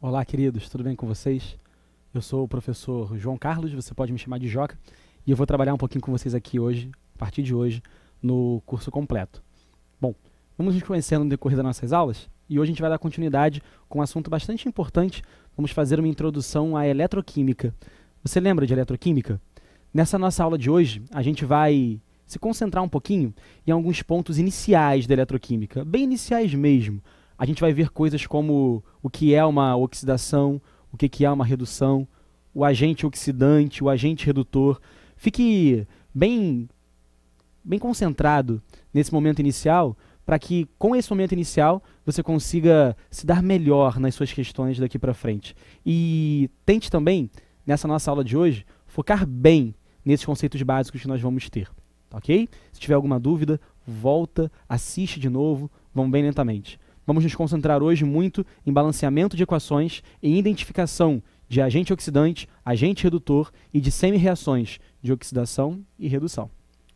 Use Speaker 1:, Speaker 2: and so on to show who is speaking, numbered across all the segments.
Speaker 1: Olá, queridos, tudo bem com vocês? Eu sou o professor João Carlos, você pode me chamar de Joca, e eu vou trabalhar um pouquinho com vocês aqui hoje, a partir de hoje, no curso completo. Bom, vamos nos conhecendo no decorrer das nossas aulas, e hoje a gente vai dar continuidade com um assunto bastante importante. Vamos fazer uma introdução à eletroquímica. Você lembra de eletroquímica? Nessa nossa aula de hoje, a gente vai se concentrar um pouquinho em alguns pontos iniciais da eletroquímica, bem iniciais mesmo. A gente vai ver coisas como o que é uma oxidação, o que é uma redução, o agente oxidante, o agente redutor. Fique bem concentrado nesse momento inicial, para que com esse momento inicial você consiga se dar melhor nas suas questões daqui para frente. E tente também, nessa nossa aula de hoje, focar bem nesses conceitos básicos que nós vamos ter. Ok? Se tiver alguma dúvida, volta, assiste de novo, vamos bem lentamente. Vamos nos concentrar hoje muito em balanceamento de equações e identificação de agente oxidante, agente redutor e de semi-reações de oxidação e redução.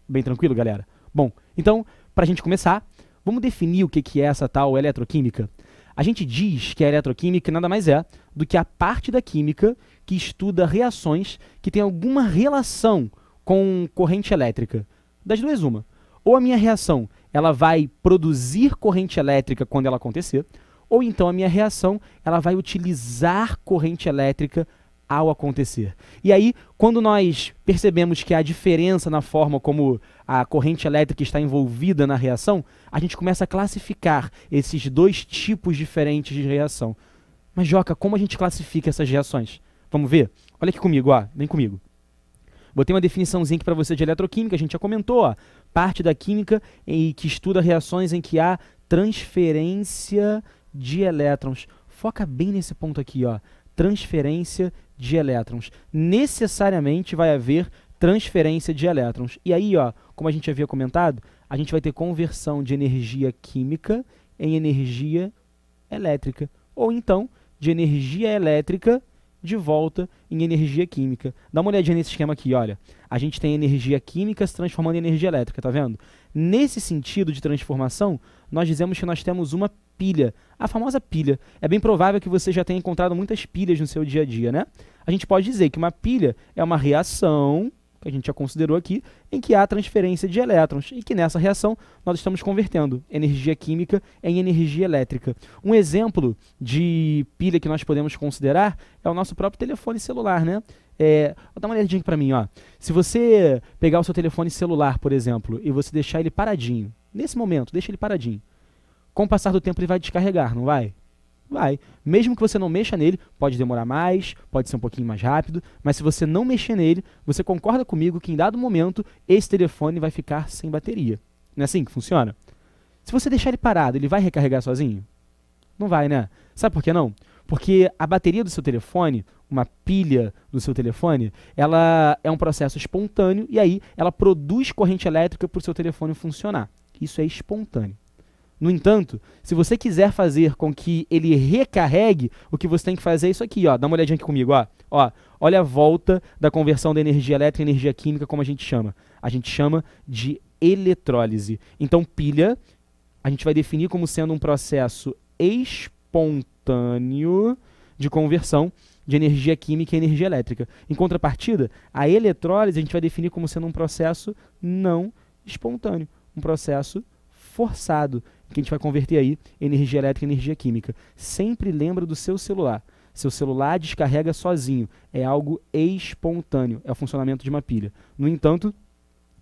Speaker 1: Bem tranquilo, galera? Bom, então, para a gente começar, vamos definir o que é essa tal eletroquímica. A gente diz que a eletroquímica nada mais é do que a parte da química que estuda reações que têm alguma relação com corrente elétrica. Das duas, uma. Ou a minha reação ela vai produzir corrente elétrica quando ela acontecer, ou então a minha reação ela vai utilizar corrente elétrica ao acontecer. E aí, quando nós percebemos que há diferença na forma como a corrente elétrica está envolvida na reação, a gente começa a classificar esses dois tipos diferentes de reação. Mas, Joca, como a gente classifica essas reações? Vamos ver? Olha aqui comigo, ó, vem comigo. Botei uma definiçãozinha aqui para você de eletroquímica, a gente já comentou, ó, parte da química que estuda reações em que há transferência de elétrons. Foca bem nesse ponto aqui, ó, transferência de elétrons. Necessariamente vai haver transferência de elétrons. E aí, ó, como a gente havia comentado, a gente vai ter conversão de energia química em energia elétrica, ou então de energia elétrica de volta em energia química. Dá uma olhadinha nesse esquema aqui, olha. A gente tem energia química se transformando em energia elétrica, tá vendo? Nesse sentido de transformação, nós dizemos que nós temos uma pilha, a famosa pilha. É bem provável que você já tenha encontrado muitas pilhas no seu dia a dia, né? A gente pode dizer que uma pilha é uma reação, que a gente já considerou aqui, em que há transferência de elétrons, e que nessa reação nós estamos convertendo energia química em energia elétrica. Um exemplo de pilha que nós podemos considerar é o nosso próprio telefone celular, né? Dá uma olhadinha aqui para mim, ó. Se você pegar o seu telefone celular, por exemplo, e você deixar ele paradinho, nesse momento, deixa ele paradinho. Com o passar do tempo ele vai descarregar, não vai? Vai. Mesmo que você não mexa nele, pode demorar mais, pode ser um pouquinho mais rápido, mas se você não mexer nele, você concorda comigo que em dado momento esse telefone vai ficar sem bateria. Não é assim que funciona? Se você deixar ele parado, ele vai recarregar sozinho? Não vai, né? Sabe por que não? Porque a bateria do seu telefone, uma pilha do seu telefone, ela é um processo espontâneo e aí ela produz corrente elétrica para o seu telefone funcionar. Isso é espontâneo. No entanto, se você quiser fazer com que ele recarregue, o que você tem que fazer é isso aqui, ó. Dá uma olhadinha aqui comigo, ó. Olha a volta da conversão da energia elétrica em energia química, como a gente chama. A gente chama de eletrólise. Então, pilha, a gente vai definir como sendo um processo espontâneo de conversão de energia química em energia elétrica. Em contrapartida, a eletrólise a gente vai definir como sendo um processo não espontâneo, um processo forçado, que a gente vai converter aí energia elétrica em energia química. Sempre lembra do seu celular. Seu celular descarrega sozinho. É algo espontâneo. É o funcionamento de uma pilha. No entanto,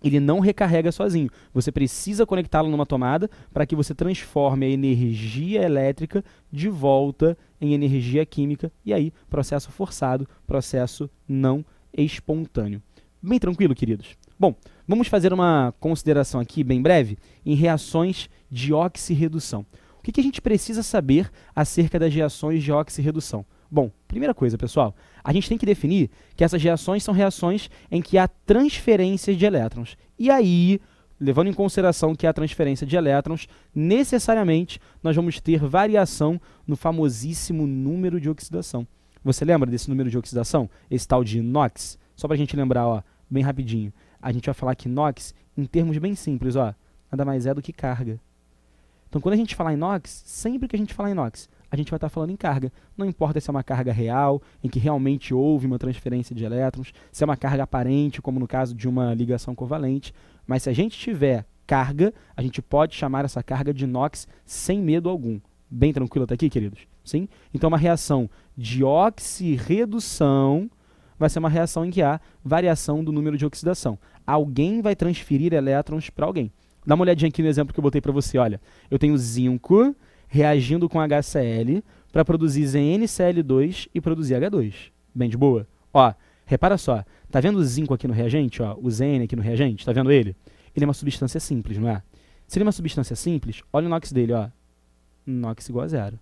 Speaker 1: ele não recarrega sozinho. Você precisa conectá-lo numa tomada para que você transforme a energia elétrica de volta em energia química. E aí, processo forçado, processo não espontâneo. Bem tranquilo, queridos? Bom, vamos fazer uma consideração aqui, bem breve, em reações de oxirredução. O que a gente precisa saber acerca das reações de oxirredução? Bom, primeira coisa, pessoal, a gente tem que definir que essas reações são reações em que há transferência de elétrons. E aí, levando em consideração que há transferência de elétrons, necessariamente nós vamos ter variação no famosíssimo número de oxidação. Você lembra desse número de oxidação? Esse tal de NOx? Só para a gente lembrar, ó, bem rapidinho. A gente vai falar que NOx, em termos bem simples, ó, nada mais é do que carga. Então, quando a gente falar em NOx, sempre que a gente falar em NOx, a gente vai estar falando em carga. Não importa se é uma carga real, em que realmente houve uma transferência de elétrons, se é uma carga aparente, como no caso de uma ligação covalente, mas se a gente tiver carga, a gente pode chamar essa carga de NOx sem medo algum. Bem tranquilo até aqui, queridos? Sim? Então, uma reação de oxirredução vai ser uma reação em que há variação do número de oxidação. Alguém vai transferir elétrons para alguém. Dá uma olhadinha aqui no exemplo que eu botei para você. Olha, eu tenho zinco reagindo com HCl para produzir ZnCl2 e produzir H2. Bem de boa? Ó, repara só. Tá vendo o zinco aqui no reagente? Ó, o Zn aqui no reagente? Tá vendo ele? Ele é uma substância simples, não é? Se ele é uma substância simples, olha o NOx dele, ó. NOx igual a zero.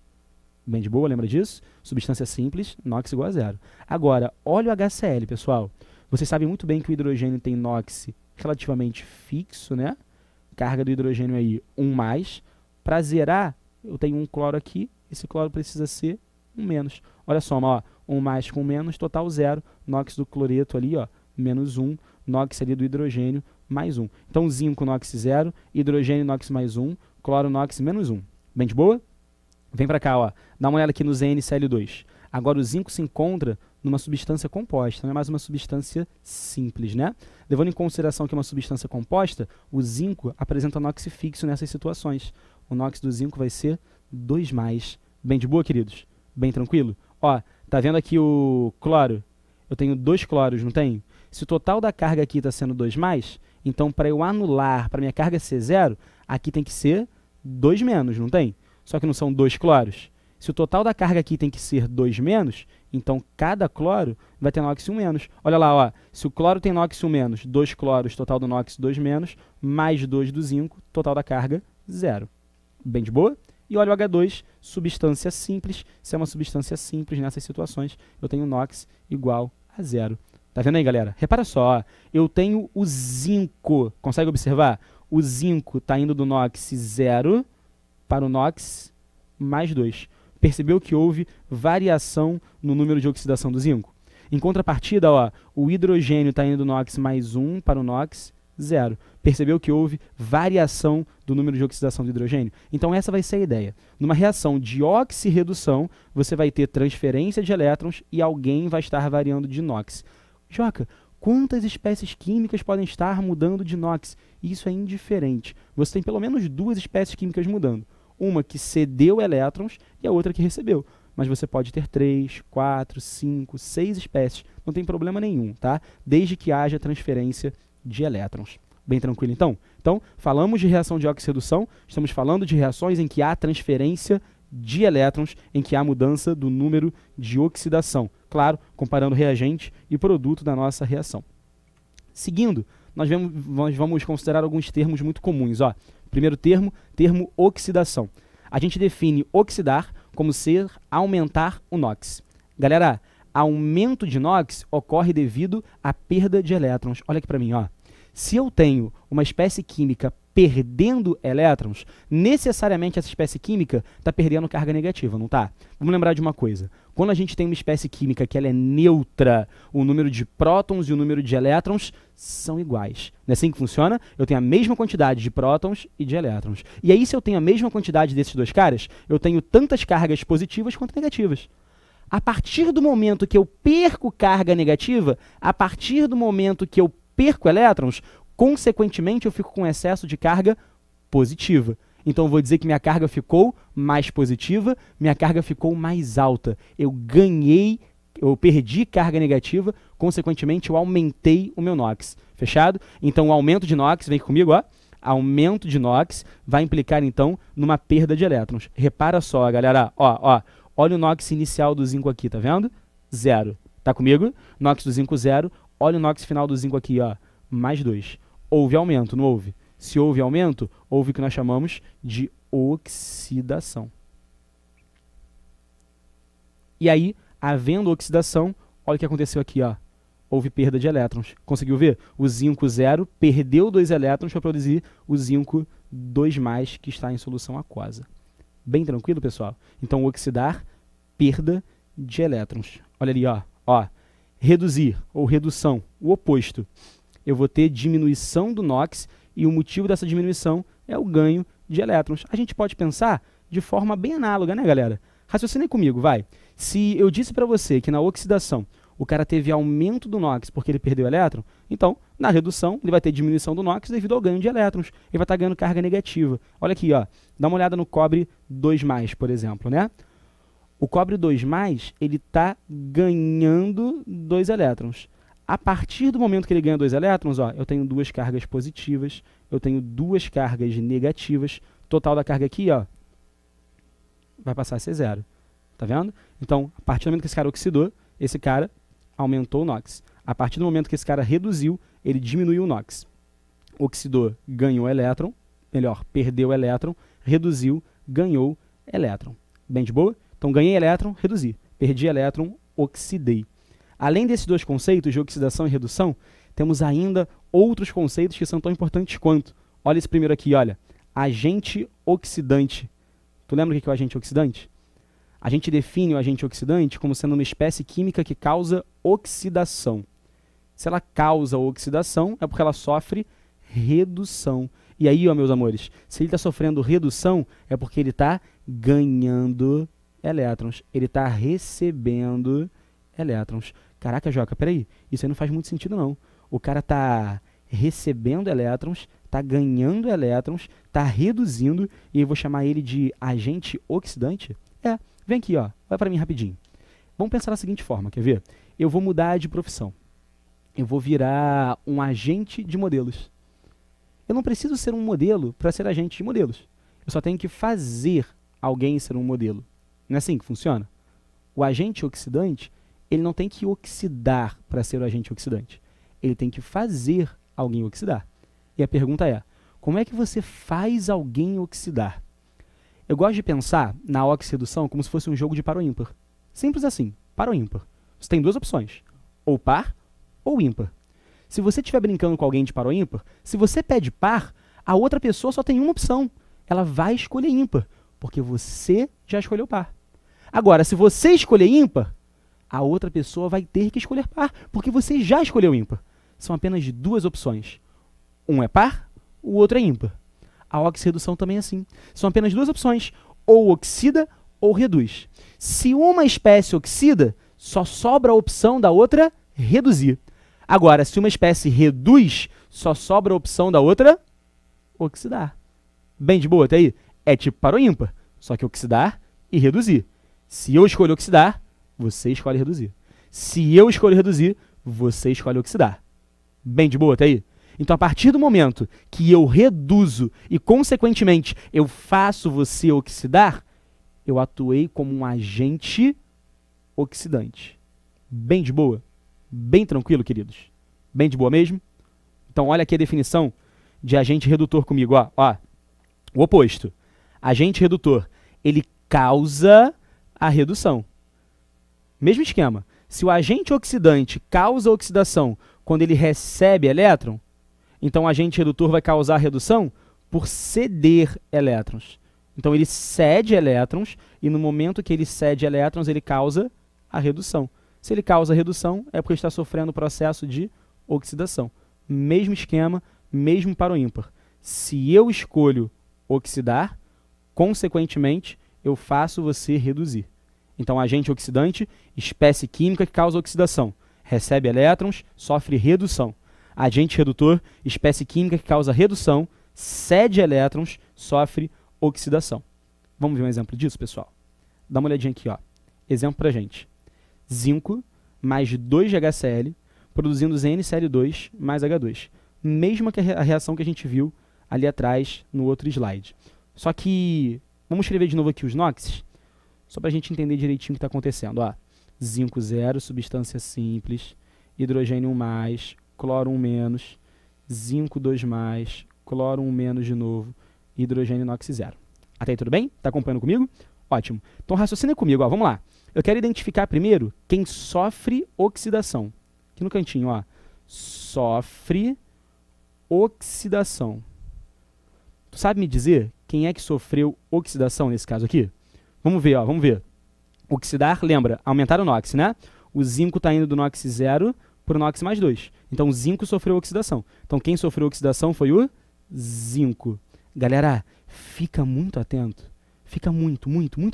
Speaker 1: Bem de boa, lembra disso? Substância simples, NOx igual a zero. Agora, olha o HCl, pessoal. Vocês sabem muito bem que o hidrogênio tem NOx relativamente fixo, né? Carga do hidrogênio aí, 1+. Para zerar, eu tenho um cloro aqui, esse cloro precisa ser 1-. Olha a soma, ó, 1+ com menos, total 0. NOx do cloreto ali, ó, -1. NOx ali do hidrogênio, +1. Então, zinco, NOx 0, hidrogênio, NOx +1, cloro, NOx -1. Bem de boa? Vem para cá, ó. Dá uma olhada aqui no ZnCl2. Agora o zinco se encontra numa substância composta, não é mais uma substância simples, né? Levando em consideração que é uma substância composta, o zinco apresenta NOx fixo nessas situações. O NOx do zinco vai ser 2+. Bem de boa, queridos? Bem tranquilo? Ó, tá vendo aqui o cloro? Eu tenho 2 cloros, não tenho? Se o total da carga aqui está sendo 2+, então para eu anular, para minha carga ser 0, aqui tem que ser 2-, não tem? Só que não são 2 cloros. Se o total da carga aqui tem que ser 2-, então cada cloro vai ter NOx 1-. Olha lá, ó, se o cloro tem NOx 1-, 2 cloros, total do NOx 2-, mais 2 do zinco, total da carga 0. Bem de boa? E olha o H2, substância simples. Se é uma substância simples nessas situações, eu tenho NOx igual a 0. Tá vendo aí, galera? Repara só, ó, eu tenho o zinco. Consegue observar? O zinco está indo do NOx 0 para o NOx +2. Percebeu que houve variação no número de oxidação do zinco? Em contrapartida, ó, o hidrogênio está indo do NOx +1 para o NOx 0. Percebeu que houve variação do número de oxidação do hidrogênio? Então essa vai ser a ideia. Numa reação de oxirredução, você vai ter transferência de elétrons e alguém vai estar variando de NOx. Joca, quantas espécies químicas podem estar mudando de NOx? Isso é indiferente. Você tem pelo menos 2 espécies químicas mudando. Uma que cedeu elétrons e a outra que recebeu. Mas você pode ter 3, 4, 5, 6 espécies. Não tem problema nenhum, tá? Desde que haja transferência de elétrons. Bem tranquilo, então? Então, falamos de reação de oxirredução, estamos falando de reações em que há transferência de elétrons, em que há mudança do número de oxidação. Claro, comparando reagente e produto da nossa reação. Seguindo, nós vamos considerar alguns termos muito comuns. Ó. Primeiro termo, termo oxidação. A gente define oxidar como ser aumentar o NOx. Galera, aumento de NOx ocorre devido à perda de elétrons. Olha aqui para mim, ó. Se eu tenho uma espécie química perdendo elétrons, necessariamente essa espécie química está perdendo carga negativa, não está? Vamos lembrar de uma coisa. Quando a gente tem uma espécie química que ela é neutra, o número de prótons e o número de elétrons são iguais. Não é assim que funciona? Eu tenho a mesma quantidade de prótons e de elétrons. E aí, se eu tenho a mesma quantidade desses dois caras, eu tenho tantas cargas positivas quanto negativas. A partir do momento que eu perco carga negativa, a partir do momento que eu perco elétrons, consequentemente eu fico com excesso de carga positiva. Então eu vou dizer que minha carga ficou mais positiva, minha carga ficou mais alta. Eu perdi carga negativa, consequentemente eu aumentei o meu NOx. Fechado? Então o aumento de NOx, vem comigo, ó. Aumento de NOx vai implicar então numa perda de elétrons. Repara só, galera, ó. Olha o NOx inicial do zinco aqui, tá vendo? 0. Tá comigo? NOx do zinco 0. Olha o NOx final do zinco aqui, ó. +2. Houve aumento, não houve? Se houve aumento, houve o que nós chamamos de oxidação. E aí, havendo oxidação, olha o que aconteceu aqui, ó. Houve perda de elétrons. Conseguiu ver? O zinco 0 perdeu 2 elétrons para produzir o zinco 2+, que está em solução aquosa. Bem tranquilo, pessoal? Então, oxidar, perda de elétrons. Olha ali, ó. Reduzir ou redução, o oposto. Eu vou ter diminuição do NOx e o motivo dessa diminuição é o ganho de elétrons. A gente pode pensar de forma bem análoga, né, galera? Raciocine comigo, vai. Se eu disse para você que na oxidação o cara teve aumento do NOx porque ele perdeu elétron, então, na redução, ele vai ter diminuição do NOx devido ao ganho de elétrons. Ele vai estar ganhando carga negativa. Olha aqui, ó. Dá uma olhada no cobre 2+, por exemplo, né? O cobre 2+, ele está ganhando 2 elétrons. A partir do momento que ele ganha 2 elétrons, ó, eu tenho 2 cargas positivas, eu tenho 2 cargas negativas. Total da carga aqui, ó, vai passar a ser 0. Tá vendo? Então, a partir do momento que esse cara oxidou, esse cara aumentou o NOx. A partir do momento que esse cara reduziu, ele diminuiu o NOx. Oxidou, ganhou elétron, melhor, perdeu elétron, reduziu, ganhou elétron. Bem de boa? Então, ganhei elétron, reduzi. Perdi elétron, oxidei. Além desses dois conceitos de oxidação e redução, temos ainda outros conceitos que são tão importantes quanto. Olha esse primeiro aqui, olha. Agente oxidante. Tu lembra o que é o agente oxidante? A gente define o agente oxidante como sendo uma espécie química que causa oxidação. Se ela causa oxidação, é porque ela sofre redução. E aí, ó, meus amores, se ele está sofrendo redução, é porque ele está ganhando elétrons. Ele está recebendo elétrons. Caraca, Joca, peraí, isso aí não faz muito sentido, não. O cara está recebendo elétrons, está ganhando elétrons, está reduzindo, e eu vou chamar ele de agente oxidante? É, vem aqui, ó, vai para mim rapidinho. Vamos pensar da seguinte forma, quer ver? Eu vou mudar de profissão. Eu vou virar um agente de modelos. Eu não preciso ser um modelo para ser agente de modelos. Eu só tenho que fazer alguém ser um modelo. Não é assim que funciona? O agente oxidante, ele não tem que oxidar para ser o agente oxidante. Ele tem que fazer alguém oxidar. E a pergunta é, como é que você faz alguém oxidar? Eu gosto de pensar na oxirredução como se fosse um jogo de par ou ímpar. Simples assim, par ou ímpar. Você tem duas opções, ou par ou ímpar. Se você estiver brincando com alguém de par ou ímpar, se você pede par, a outra pessoa só tem uma opção. Ela vai escolher ímpar, porque você já escolheu par. Agora, se você escolher ímpar, a outra pessoa vai ter que escolher par, porque você já escolheu ímpar. São apenas duas opções. Um é par, o outro é ímpar. A oxirredução também é assim. São apenas duas opções, ou oxida ou reduz. Se uma espécie oxida, só sobra a opção da outra reduzir. Agora, se uma espécie reduz, só sobra a opção da outra oxidar. Bem de boa até aí? É tipo par ou ímpar, só que oxidar e reduzir. Se eu escolho oxidar, você escolhe reduzir. Se eu escolho reduzir, você escolhe oxidar. Bem de boa até aí? Então, a partir do momento que eu reduzo e, consequentemente, eu faço você oxidar, eu atuei como um agente oxidante. Bem de boa? Bem tranquilo, queridos? Bem de boa mesmo? Então, olha aqui a definição de agente redutor comigo. Ó, o oposto. Agente redutor, ele causa a redução. Mesmo esquema. Se o agente oxidante causa oxidação quando ele recebe elétron, então o agente redutor vai causar a redução por ceder elétrons. Então ele cede elétrons e no momento que ele cede elétrons, ele causa a redução. Se ele causa a redução, é porque está sofrendo o processo de oxidação. Mesmo esquema, mesmo par ou ímpar. Se eu escolho oxidar, consequentemente, eu faço você reduzir. Então, agente oxidante, espécie química que causa oxidação. Recebe elétrons, sofre redução. Agente redutor, espécie química que causa redução, cede elétrons, sofre oxidação. Vamos ver um exemplo disso, pessoal? Dá uma olhadinha aqui, ó. Exemplo pra gente. Zinco mais 2 de HCl, produzindo ZnCl2 mais H2. Mesma que a reação que a gente viu ali atrás no outro slide. Só que, vamos escrever de novo aqui os NOxes, só para a gente entender direitinho o que está acontecendo. Ó, zinco 0, substância simples, hidrogênio 1+, cloro 1-, zinco 2+, cloro 1- de novo, hidrogênio NOx 0. Até aí tudo bem? Está acompanhando comigo? Ótimo. Então raciocina comigo, ó, vamos lá. Eu quero identificar primeiro quem sofre oxidação. Aqui no cantinho, ó, sofre oxidação. Tu sabe me dizer quem é que sofreu oxidação nesse caso aqui? Vamos ver, ó, vamos ver. Oxidar, lembra, aumentar o NOx, né? O zinco está indo do NOx 0 para o NOx mais 2. Então, o zinco sofreu oxidação. Então, quem sofreu oxidação foi o zinco. Galera, fica muito atento. Fica muito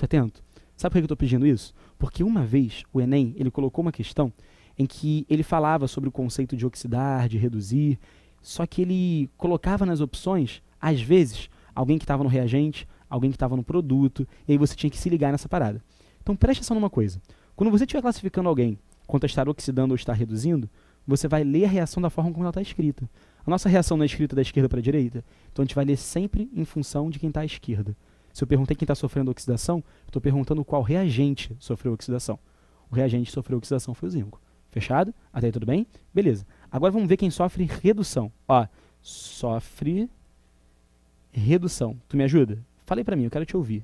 Speaker 1: atento. Sabe por que eu estou pedindo isso? Porque uma vez o Enem ele colocou uma questão em que ele falava sobre o conceito de oxidar, de reduzir, só que ele colocava nas opções, às vezes, alguém que estava no reagente, alguém que estava no produto, e aí você tinha que se ligar nessa parada. Então preste atenção numa coisa. Quando você estiver classificando alguém quanto a estar oxidando ou estar reduzindo, você vai ler a reação da forma como ela está escrita. A nossa reação não é escrita da esquerda para a direita, então a gente vai ler sempre em função de quem está à esquerda. Se eu perguntei quem está sofrendo oxidação, eu estou perguntando qual reagente sofreu oxidação. O reagente que sofreu oxidação foi o zinco. Fechado? Até aí tudo bem? Beleza. Agora vamos ver quem sofre redução. Ó, sofre redução. Tu me ajuda? Falei pra mim, eu quero te ouvir.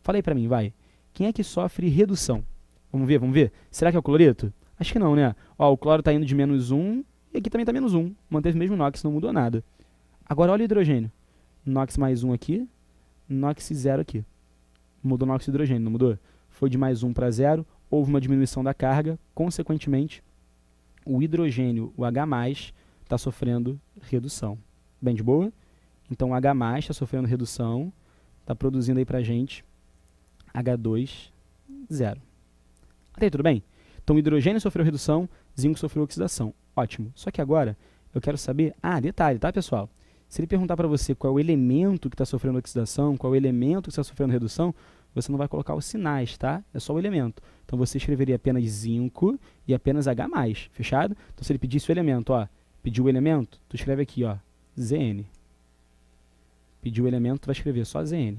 Speaker 1: Falei pra mim, vai. Quem é que sofre redução? Vamos ver, vamos ver. Será que é o cloreto? Acho que não, né? Ó, o cloro tá indo de -1 e aqui também tá -1. Manteve o mesmo NOx, não mudou nada. Agora olha o hidrogênio. NOx mais 1 aqui, NOx 0 aqui. Mudou o NOx e hidrogênio, não mudou? Foi de mais 1 para 0, houve uma diminuição da carga, consequentemente, o hidrogênio, o H+, está sofrendo redução. Bem de boa? Então o H+ está sofrendo redução, está produzindo aí pra gente H2, 0. Até aí, tudo bem? Então o hidrogênio sofreu redução, zinco sofreu oxidação. Ótimo. Só que agora eu quero saber... Ah, detalhe, tá, pessoal? Se ele perguntar para você qual é o elemento que está sofrendo oxidação, qual é o elemento que está sofrendo redução, você não vai colocar os sinais, tá? É só o elemento. Então você escreveria apenas zinco e apenas H+, fechado? Então se ele pedisse o elemento, ó, pediu o elemento, tu escreve aqui, ó, Zn. Pediu o elemento, tu vai escrever só Zn.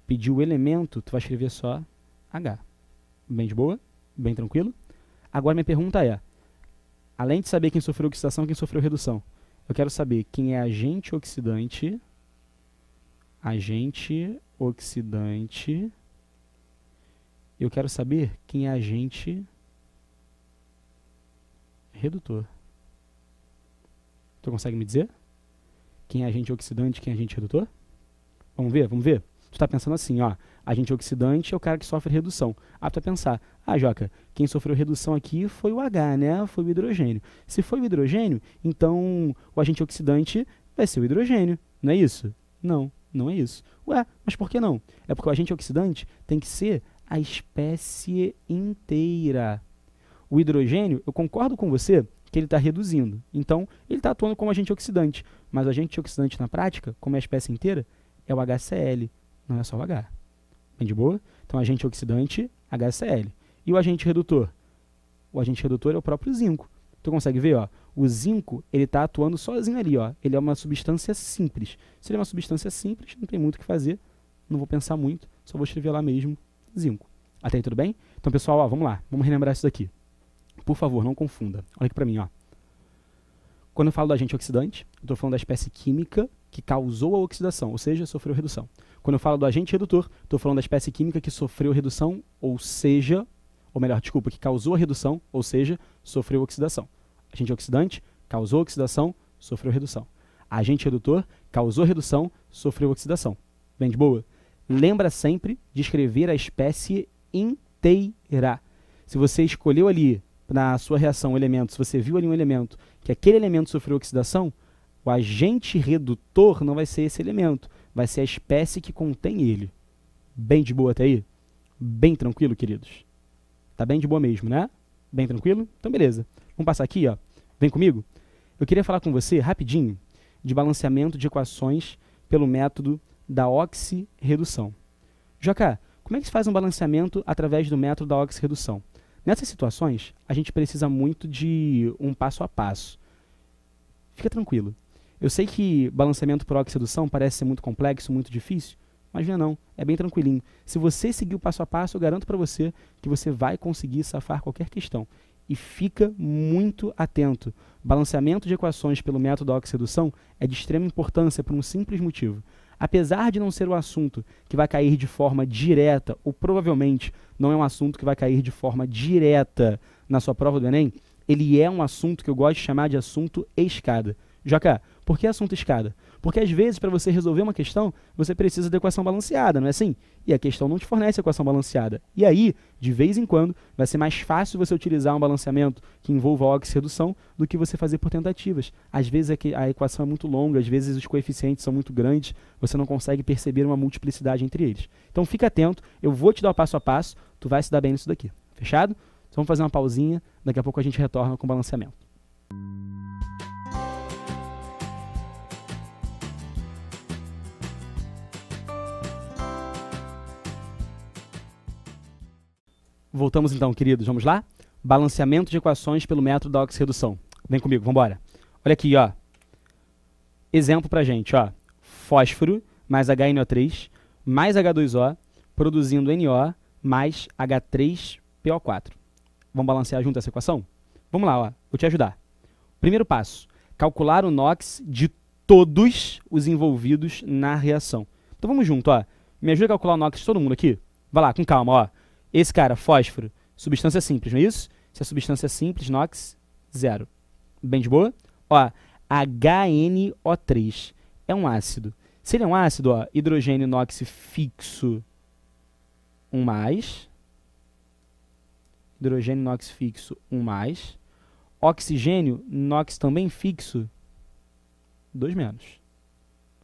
Speaker 1: Pediu o elemento, tu vai escrever só H. Bem de boa? Bem tranquilo? Agora minha pergunta é, além de saber quem sofreu oxidação, quem sofreu redução, eu quero saber quem é agente oxidante, eu quero saber quem é agente redutor. Tu consegue me dizer? Quem é agente oxidante, quem é agente redutor? Vamos ver, vamos ver. Tu está pensando assim, ó, agente oxidante é o cara que sofre redução. Ah, tu vai pensar, ah, Joca, quem sofreu redução aqui foi o H, né? Foi o hidrogênio. Se foi o hidrogênio, então o agente oxidante vai ser o hidrogênio, não é isso? Não, não é isso. Ué, mas por que não? É porque o agente oxidante tem que ser a espécie inteira. O hidrogênio, eu concordo com você que ele está reduzindo. Então, ele está atuando como agente oxidante. Mas o agente oxidante na prática, como é a espécie inteira, é o HCl, não é só o H. Bem de boa? Então, agente oxidante, HCl. E o agente redutor? O agente redutor é o próprio zinco. Tu consegue ver, ó, o zinco, ele está atuando sozinho ali, ó. Ele é uma substância simples. Se ele é uma substância simples, não tem muito o que fazer, não vou pensar muito, só vou escrever lá mesmo, zinco. Até aí tudo bem? Então, pessoal, ó, vamos lá, vamos relembrar isso daqui. Por favor, não confunda. Olha aqui pra mim, ó. Quando eu falo do agente oxidante, eu estou falando da espécie química que causou a oxidação, ou seja, sofreu redução. Quando eu falo do agente redutor, estou falando da espécie química que sofreu redução, ou seja, ou melhor, desculpa, que causou a redução, ou seja, sofreu oxidação. Agente oxidante, causou oxidação, sofreu redução. Agente redutor, causou redução, sofreu oxidação. Bem de boa? Lembra sempre de escrever a espécie inteira. Se você escolheu ali, na sua reação, um elemento, se você viu ali um elemento, que aquele elemento sofreu oxidação, o agente redutor não vai ser esse elemento, vai ser a espécie que contém ele. Bem de boa até aí? Bem tranquilo, queridos? Tá bem de boa mesmo, né? Bem tranquilo? Então, beleza. Vamos passar aqui, ó. Vem comigo. Eu queria falar com você, rapidinho, de balanceamento de equações pelo método da oxirredução. Joca, como é que se faz um balanceamento através do método da oxirredução? Nessas situações, a gente precisa muito de um passo a passo. Fica tranquilo. Eu sei que balanceamento por oxirredução parece ser muito complexo, muito difícil, mas não, é bem tranquilinho. Se você seguir o passo a passo, eu garanto para você que você vai conseguir safar qualquer questão. E fica muito atento. Balanceamento de equações pelo método da oxirredução é de extrema importância por um simples motivo. Apesar de não ser um assunto que vai cair de forma direta, ou provavelmente não é um assunto que vai cair de forma direta na sua prova do Enem, ele é um assunto que eu gosto de chamar de assunto escada. Joca, Por que assunto escada? Porque às vezes, para você resolver uma questão, você precisa de equação balanceada, não é assim? E a questão não te fornece equação balanceada. E aí, de vez em quando, vai ser mais fácil você utilizar um balanceamento que envolva ox-redução do que você fazer por tentativas. Às vezes a equação é muito longa, às vezes os coeficientes são muito grandes, você não consegue perceber uma multiplicidade entre eles. Então fica atento, eu vou te dar o passo a passo, tu vai se dar bem nisso daqui. Fechado? Então vamos fazer uma pausinha, daqui a pouco a gente retorna com o balanceamento. Voltamos então, queridos, vamos lá? Balanceamento de equações pelo método da oxirredução. Vem comigo, vamos embora. Olha aqui, ó. Exemplo pra gente, ó. Fósforo mais HNO3 mais H2O produzindo NO mais H3PO4. Vamos balancear junto essa equação? Vamos lá, ó. Vou te ajudar. Primeiro passo, calcular o NOx de todos os envolvidos na reação. Então vamos junto, ó. Me ajuda a calcular o NOx de todo mundo aqui? Vai lá, com calma, ó. Esse cara, fósforo, substância simples, não é isso? Se é substância simples, NOx, 0. Bem de boa? Ó, HNO3 é um ácido. Se ele é um ácido, ó, hidrogênio NOx fixo, 1+. Hidrogênio NOx fixo, 1+. Oxigênio NOx também fixo, 2-.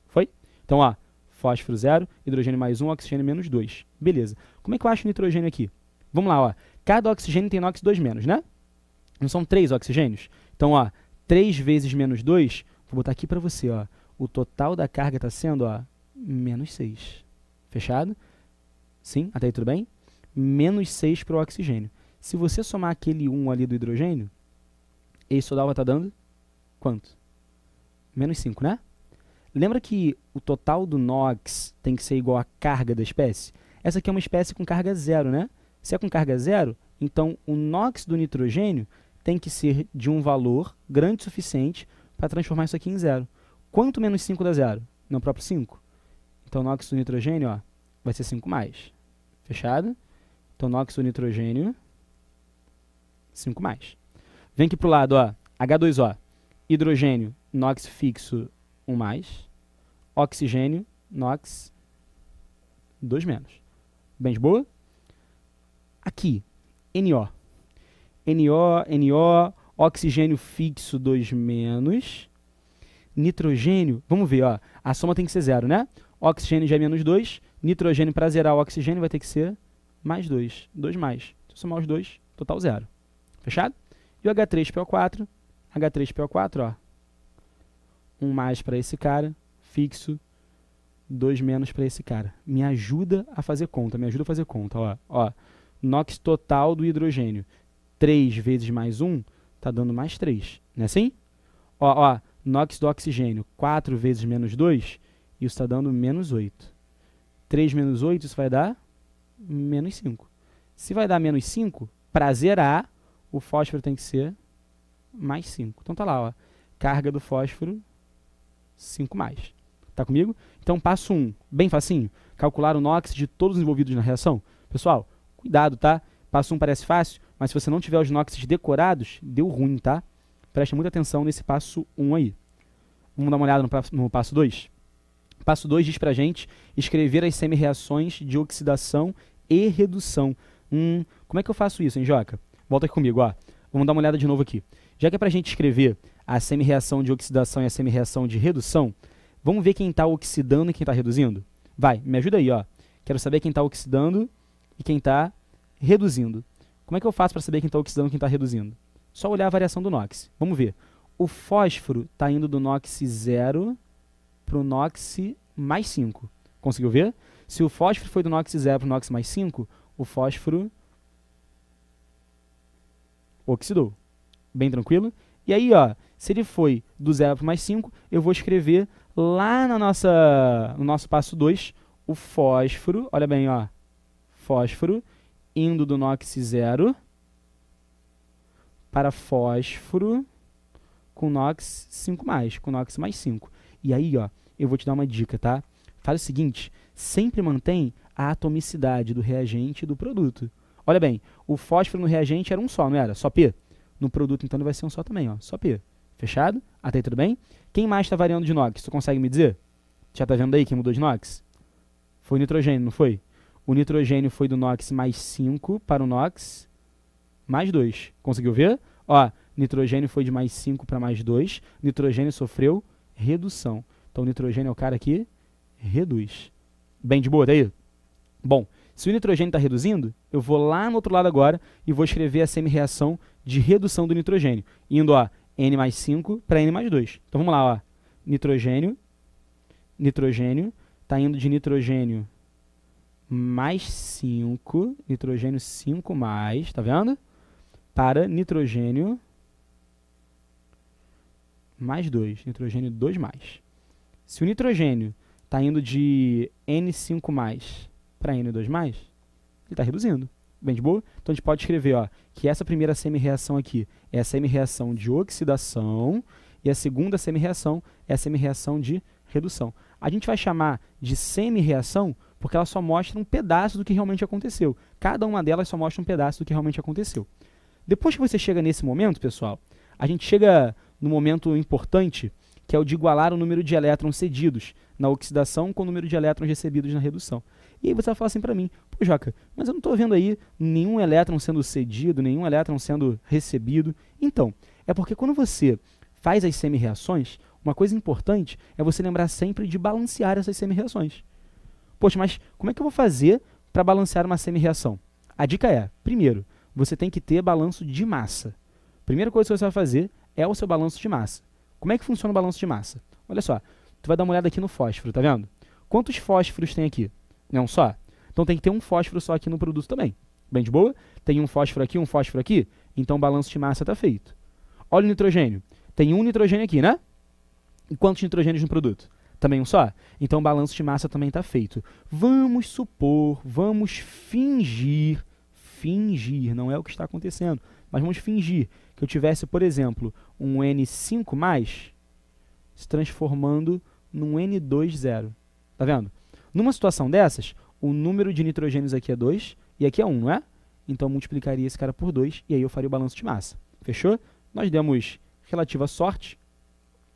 Speaker 1: Foi? Então, ó, fósforo 0, hidrogênio mais 1, oxigênio menos 2. Beleza. Como é que eu acho o nitrogênio aqui? Vamos lá, ó. Cada oxigênio tem NOx 2-, né? Não são 3 oxigênios? Então, ó, 3 vezes menos 2, vou botar aqui para você, ó. O total da carga está sendo, ó, menos 6. Fechado? Sim? Até aí tudo bem? Menos 6 para o oxigênio. Se você somar aquele 1 ali do hidrogênio, esse total vai estar dando quanto? Menos 5, né? Lembra que o total do NOx tem que ser igual à carga da espécie? Essa aqui é uma espécie com carga 0, né? Se é com carga 0, então o NOx do nitrogênio tem que ser de um valor grande o suficiente para transformar isso aqui em 0. Quanto menos 5 dá 0? Não, próprio 5. Então o NOx do nitrogênio, ó, vai ser 5+. Fechado? Então o NOx do nitrogênio, 5+. Vem aqui para o lado, ó, H2O, hidrogênio, NOx fixo, 1+. Oxigênio, NOx, 2-. Bem de boa? Aqui, NO. NO, oxigênio fixo, 2-. Nitrogênio, vamos ver, ó, a soma tem que ser 0, né? Oxigênio já é menos 2, nitrogênio para zerar o oxigênio vai ter que ser mais 2, 2+. Se eu somar os dois, total 0. Fechado? E o H3PO4, ó, 1+ para esse cara, fixo, 2- para esse cara. Me ajuda a fazer conta, ó. NOx total do hidrogênio, 3 vezes mais 1, tá dando mais 3, não é assim? Ó, NOx do oxigênio, 4 vezes menos 2, isso está dando menos 8. 3 menos 8, isso vai dar menos 5. Se vai dar menos 5, para zerar, o fósforo tem que ser mais 5. Então tá lá, ó, carga do fósforo, 5+. Tá comigo? Então, passo 1, bem facinho, calcular o NOx de todos os envolvidos na reação. Pessoal, cuidado, tá? Passo 1 parece fácil, mas se você não tiver os NOx decorados, deu ruim, tá? Preste muita atenção nesse passo 1 aí. Vamos dar uma olhada no passo 2? Passo 2 diz pra gente escrever as semi-reações de oxidação e redução. Como é que eu faço isso, hein, Joca? Volta aqui comigo, ó. Vamos dar uma olhada de novo aqui. Já que é pra gente escrever a semi-reação de oxidação e a semi-reação de redução, vamos ver quem está oxidando e quem está reduzindo? Vai, me ajuda aí, ó. Quero saber quem está oxidando e quem está reduzindo. Como é que eu faço para saber quem está oxidando e quem está reduzindo? Só olhar a variação do NOx. Vamos ver. O fósforo está indo do NOx 0 para o NOx mais 5. Conseguiu ver? Se o fósforo foi do NOx 0 para o NOx mais 5, o fósforo oxidou. Bem tranquilo? E aí, ó, se ele foi do 0 para o mais 5, eu vou escrever lá no nosso passo 2, o fósforo, olha bem, ó, fósforo indo do NOx 0 para fósforo com NOx 5+, com NOx mais 5. E aí, ó, eu vou te dar uma dica, tá? Faz o seguinte, sempre mantém a atomicidade do reagente e do produto. Olha bem, o fósforo no reagente era um só, não era? Só P. No produto, então, ele vai ser um só também, ó, só P. Fechado? Até aí tudo bem? Quem mais está variando de NOx? Tu consegue me dizer? Já está vendo aí quem mudou de NOx? Foi o nitrogênio, não foi? O nitrogênio foi do NOx mais 5 para o NOx mais 2. Conseguiu ver? Ó, nitrogênio foi de mais 5 para mais 2. Nitrogênio sofreu redução. Então, o nitrogênio é o cara que reduz. Bem de boa, tá aí? Bom, se o nitrogênio está reduzindo, eu vou lá no outro lado agora e vou escrever a semi-reação de redução do nitrogênio. Indo, ó, N mais 5 para N mais 2. Então, vamos lá, ó. Nitrogênio está indo de nitrogênio mais 5, nitrogênio 5 mais, tá vendo? Para nitrogênio mais 2, nitrogênio 2 mais. Se o nitrogênio está indo de N5 mais para N2 mais, ele está reduzindo. Bem de boa? Então, a gente pode escrever, ó, que essa primeira semi-reação aqui é a semi-reação de oxidação e a segunda semi-reação é a semi-reação de redução. A gente vai chamar de semi-reação porque ela só mostra um pedaço do que realmente aconteceu. Cada uma delas só mostra um pedaço do que realmente aconteceu. Depois que você chega nesse momento, pessoal, a gente chega no momento importante, que é o de igualar o número de elétrons cedidos na oxidação com o número de elétrons recebidos na redução. E aí você vai falar assim para mim, pô, Joca, mas eu não estou vendo aí nenhum elétron sendo cedido, nenhum elétron sendo recebido. Então, é porque quando você faz as semi-reações, uma coisa importante é você lembrar sempre de balancear essas semi-reações. Poxa, mas como é que eu vou fazer para balancear uma semi-reação? A dica é, primeiro, você tem que ter balanço de massa. Primeira coisa que você vai fazer é o seu balanço de massa. Como é que funciona o balanço de massa? Olha só, tu vai dar uma olhada aqui no fósforo, tá vendo? Quantos fósforos tem aqui? Não um só? Então tem que ter um fósforo só aqui no produto também. Bem de boa? Tem um fósforo aqui, então o balanço de massa está feito. Olha o nitrogênio. Tem um nitrogênio aqui, né? E quantos nitrogênios no produto? Também um só? Então o balanço de massa também está feito. Vamos supor, vamos fingir, não é o que está acontecendo, mas vamos fingir que eu tivesse, por exemplo, um N5+, se transformando num N2,0. Tá vendo? Numa situação dessas, o número de nitrogênios aqui é 2 e aqui é 1, não é? Então, eu multiplicaria esse cara por 2 e aí eu faria o balanço de massa. Fechou? Nós demos relativa sorte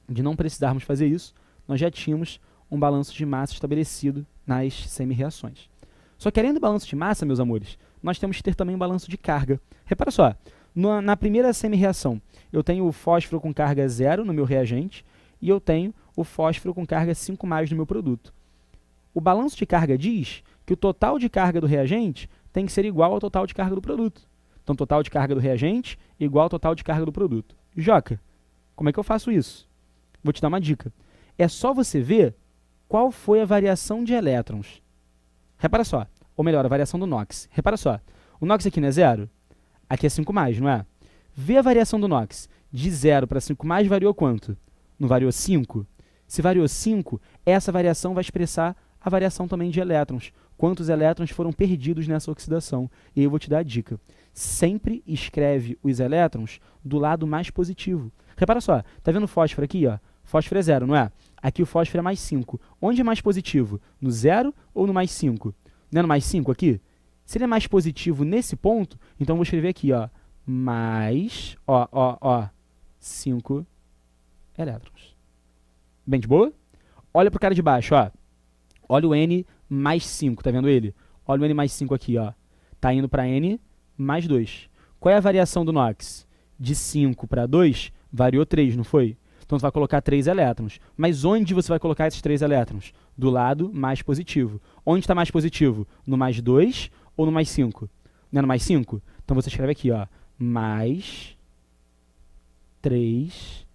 Speaker 1: de não precisarmos fazer isso. Nós já tínhamos um balanço de massa estabelecido nas semi-reações. Só que além do balanço de massa, meus amores, nós temos que ter também um balanço de carga. Repara só, na primeira semi-reação, eu tenho o fósforo com carga 0 no meu reagente e eu tenho o fósforo com carga 5+ no meu produto. O balanço de carga diz que o total de carga do reagente tem que ser igual ao total de carga do produto. Então, total de carga do reagente igual ao total de carga do produto. Joca, como é que eu faço isso? Vou te dar uma dica. É só você ver qual foi a variação de elétrons. Repara só, ou melhor, a variação do NOx. Repara só, o NOx aqui não é 0? Aqui é 5+, não é? Vê a variação do NOx. De 0 para 5+, variou quanto? Não variou 5? Se variou 5, essa variação vai expressar a variação também de elétrons. Quantos elétrons foram perdidos nessa oxidação? E aí eu vou te dar a dica. Sempre escreve os elétrons do lado mais positivo. Repara só, tá vendo o fósforo aqui? Ó? Fósforo é 0, não é? Aqui o fósforo é mais 5. Onde é mais positivo? No 0 ou no mais 5? Não é no mais 5 aqui? Se ele é mais positivo nesse ponto, então eu vou escrever aqui, ó, mais, 5 elétrons. Bem de boa? Olha pro cara de baixo, ó. Olha o N mais 5, tá vendo ele? Olha o N mais 5 aqui, ó. Tá indo para N mais 2. Qual é a variação do NOx? De 5 para 2, variou 3, não foi? Então, você vai colocar 3 elétrons. Mas onde você vai colocar esses 3 elétrons? Do lado mais positivo. Onde está mais positivo? No mais 2 ou no mais 5? Não é no mais 5? Então, você escreve aqui, ó, mais 3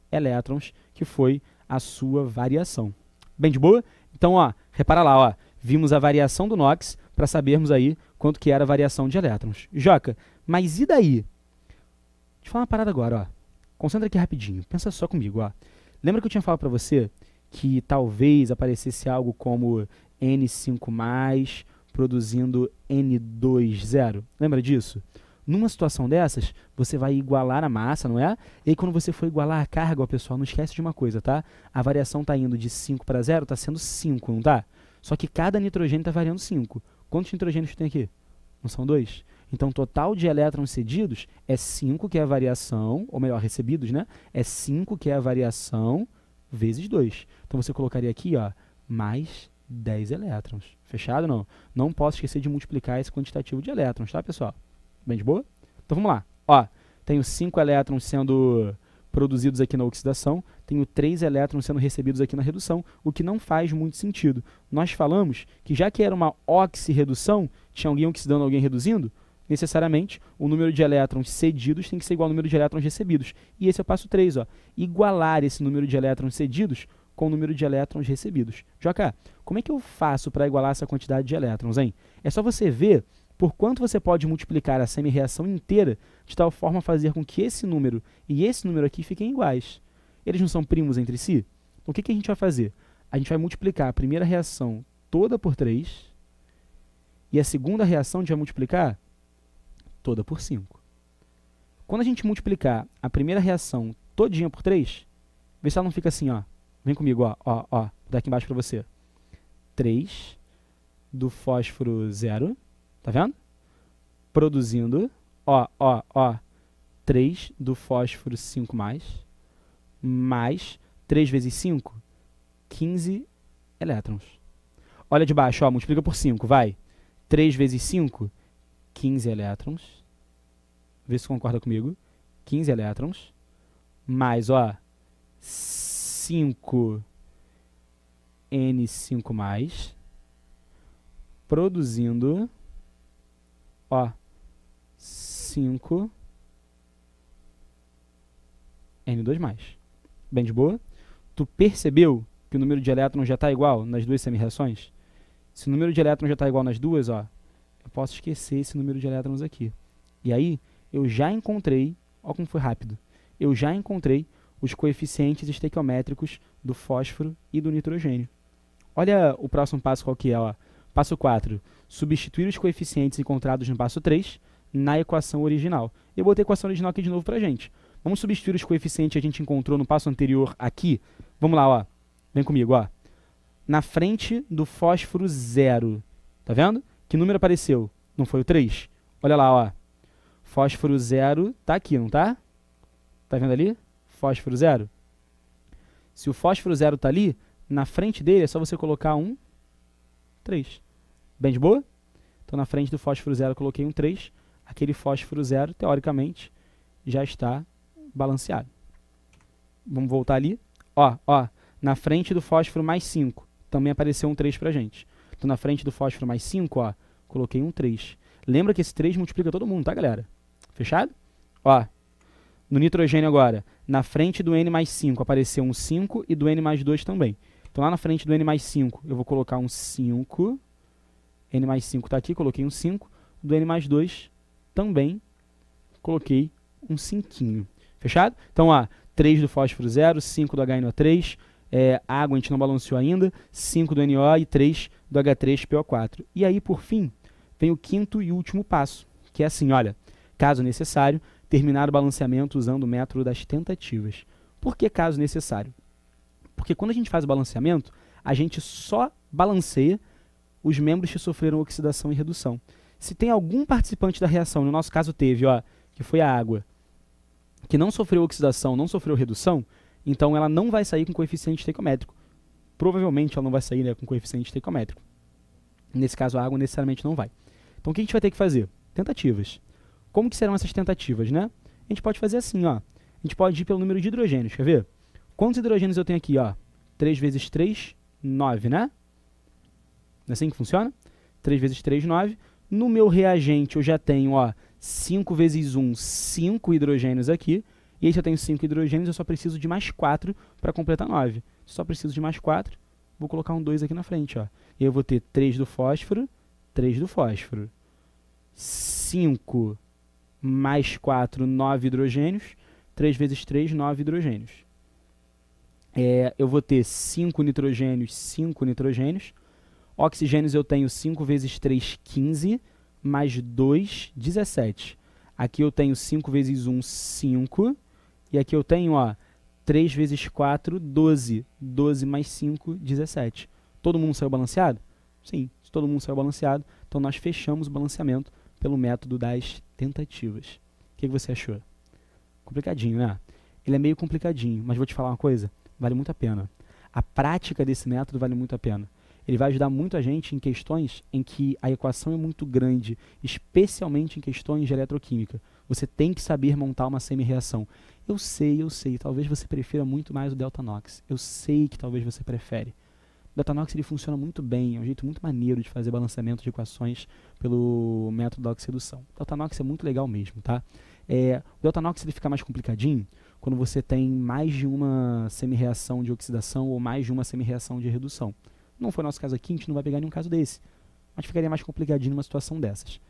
Speaker 1: elétrons, que foi a sua variação. Bem de boa? Então, ó, repara lá, ó, vimos a variação do NOx para sabermos aí quanto que era a variação de elétrons. Joca, mas e daí? Deixa eu falar uma parada agora, ó. Concentra aqui rapidinho, pensa só comigo, ó. Lembra que eu tinha falado para você que talvez aparecesse algo como N5+, produzindo N2,0? Lembra disso? Numa situação dessas, você vai igualar a massa, não é? E aí, quando você for igualar a carga, ó, pessoal, não esquece de uma coisa, tá? A variação está indo de 5 para 0, está sendo 5, não tá? Só que cada nitrogênio está variando 5. Quantos nitrogênios tem aqui? Não são 2? Então, o total de elétrons cedidos é 5, que é a variação, ou melhor, recebidos, né? É 5, que é a variação, vezes 2. Então, você colocaria aqui, ó, mais 10 elétrons. Fechado ou não? Não posso esquecer de multiplicar esse quantitativo de elétrons, tá, pessoal? Bem de boa? Então, vamos lá. Ó, tenho 5 elétrons sendo produzidos aqui na oxidação, tenho 3 elétrons sendo recebidos aqui na redução, o que não faz muito sentido. Nós falamos que já que era uma oxirredução, tinha alguém oxidando, alguém reduzindo, necessariamente o número de elétrons cedidos tem que ser igual ao número de elétrons recebidos. E esse é o passo 3, ó, igualar esse número de elétrons cedidos com o número de elétrons recebidos. Joca, como é que eu faço para igualar essa quantidade de elétrons, hein? É só você ver por quanto você pode multiplicar a semi-reação inteira de tal forma a fazer com que esse número e esse número aqui fiquem iguais. Eles não são primos entre si? Então, o que a gente vai fazer? A gente vai multiplicar a primeira reação toda por 3 e a segunda reação a gente vai multiplicar toda por 5. Quando a gente multiplicar a primeira reação todinha por 3, vê se ela não fica assim, ó. Vem comigo, ó, ó, ó. Vou dar aqui embaixo para você. 3 do fósforo 0, tá vendo? Produzindo, ó, ó, ó, 3 do fósforo 5+, mais 3 vezes 5, 15 elétrons. Olha de baixo, ó, multiplica por 5, vai. 3 vezes 5, 15 elétrons. Vê se concorda comigo. 15 elétrons. Mais, ó, 5N5+, produzindo, ó, 5N2+. Bem de boa? Tu percebeu que o número de elétrons já está igual nas duas semi-reações? Se o número de elétrons já está igual nas duas, ó, eu posso esquecer esse número de elétrons aqui. E aí, eu já encontrei, ó como foi rápido, eu já encontrei os coeficientes estequiométricos do fósforo e do nitrogênio. Olha o próximo passo qual que é, ó. Passo 4, substituir os coeficientes encontrados no passo 3 na equação original. Eu botei a equação original aqui de novo pra gente. Vamos substituir os coeficientes que a gente encontrou no passo anterior aqui. Vamos lá, ó. Vem comigo, ó. Na frente do fósforo 0, tá vendo? Que número apareceu? Não foi o 3? Olha lá, ó. Fósforo 0 tá aqui, não tá? Tá vendo ali? Fósforo 0. Se o fósforo 0 tá ali, na frente dele é só você colocar um 3. Bem de boa? Então, na frente do fósforo 0 eu coloquei um 3. Aquele fósforo 0, teoricamente, já está balanceado. Vamos voltar ali. Ó, ó, na frente do fósforo mais 5, também apareceu um 3 pra gente. Então, na frente do fósforo mais 5, ó, coloquei um 3. Lembra que esse 3 multiplica todo mundo, tá, galera? Fechado? Ó, no nitrogênio agora, na frente do N mais 5 apareceu um 5 e do N mais 2 também. Então, lá na frente do N mais 5, eu vou colocar um 5. N mais 5 está aqui, coloquei um 5. Do N mais 2, também coloquei um 5. Fechado? Então, ó, 3 do fósforo 0, 5 do HNO3, água a gente não balanceou ainda, 5 do NO e 3 do H3PO4. E aí, por fim, vem o quinto e último passo, que é assim, olha, caso necessário, terminar o balanceamento usando o método das tentativas. Por que caso necessário? Porque quando a gente faz o balanceamento, a gente só balanceia os membros que sofreram oxidação e redução. Se tem algum participante da reação, no nosso caso teve, ó, que foi a água, que não sofreu oxidação, não sofreu redução, então ela não vai sair com coeficiente estequiométrico. Provavelmente ela não vai sair, né, com coeficiente estequiométrico. Nesse caso, a água necessariamente não vai. Então, o que a gente vai ter que fazer? Tentativas. Como que serão essas tentativas, né? A gente pode fazer assim, ó. A gente pode ir pelo número de hidrogênios, quer ver? Quantos hidrogênios eu tenho aqui, ó? 3 vezes 3, 9, né? Não é assim que funciona? 3 vezes 3, 9. No meu reagente, eu já tenho, ó, 5 vezes 1, 5 hidrogênios aqui. E aí, se eu tenho 5 hidrogênios, eu só preciso de mais 4 para completar 9. Só preciso de mais 4, vou colocar um 2 aqui na frente, ó. E eu vou ter 3 do fósforo, 3 do fósforo. 5 mais 4, 9 hidrogênios. 3 vezes 3, 9 hidrogênios. Eu vou ter 5 nitrogênios, 5 nitrogênios. Oxigênios eu tenho 5 vezes 3, 15, mais 2, 17. Aqui eu tenho 5 vezes 1, 5. E aqui eu tenho, ó, 3 vezes 4, 12. 12 mais 5, 17. Todo mundo saiu balanceado? Sim, se todo mundo saiu balanceado, então nós fechamos o balanceamento pelo método das tentativas. O que você achou? Complicadinho, né? Ele é meio complicadinho, mas vou te falar uma coisa, vale muito a pena. A prática desse método vale muito a pena. Ele vai ajudar muito a gente em questões em que a equação é muito grande, especialmente em questões de eletroquímica. Você tem que saber montar uma semi-reação. Eu sei, talvez você prefira muito mais o Delta Nox. Eu sei que talvez você prefere. O Delta Nox ele funciona muito bem, é um jeito muito maneiro de fazer balanceamento de equações pelo método da oxidação. O Delta Nox é muito legal mesmo, tá? O Delta Nox ele fica mais complicadinho quando você tem mais de uma semi-reação de oxidação ou mais de uma semi-reação de redução. Não foi nosso caso aqui, a gente não vai pegar nenhum caso desse, mas ficaria mais complicadinho numa situação dessas.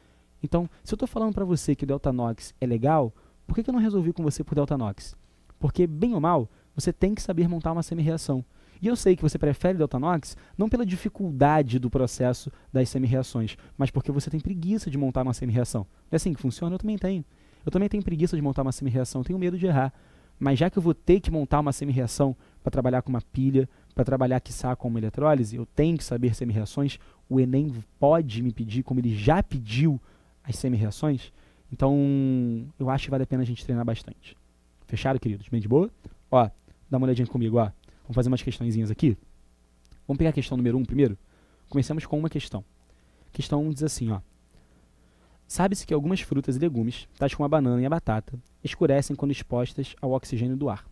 Speaker 1: Então, se eu estou falando para você que o Delta Nox é legal, por que eu não resolvi com você por Delta Nox? Porque, bem ou mal, você tem que saber montar uma semi-reação. E eu sei que você prefere Delta Nox não pela dificuldade do processo das semi-reações, mas porque você tem preguiça de montar uma semi-reação. É assim que funciona? Eu também tenho. Eu também tenho preguiça de montar uma semi-reação, tenho medo de errar. Mas já que eu vou ter que montar uma semi-reação para trabalhar com uma pilha, para trabalhar, quiçá, com uma eletrólise, eu tenho que saber semi-reações, o Enem pode me pedir, como ele já pediu, as semi-reações. Então, eu acho que vale a pena a gente treinar bastante. Fechado, queridos? Bem de boa? Ó, dá uma olhadinha comigo, ó. Vamos fazer umas questõezinhas aqui. Vamos pegar a questão número 1 primeiro? Comecemos com uma questão. Questão 1 diz assim, ó. Sabe-se que algumas frutas e legumes, tais como a banana e a batata, escurecem quando expostas ao oxigênio do ar.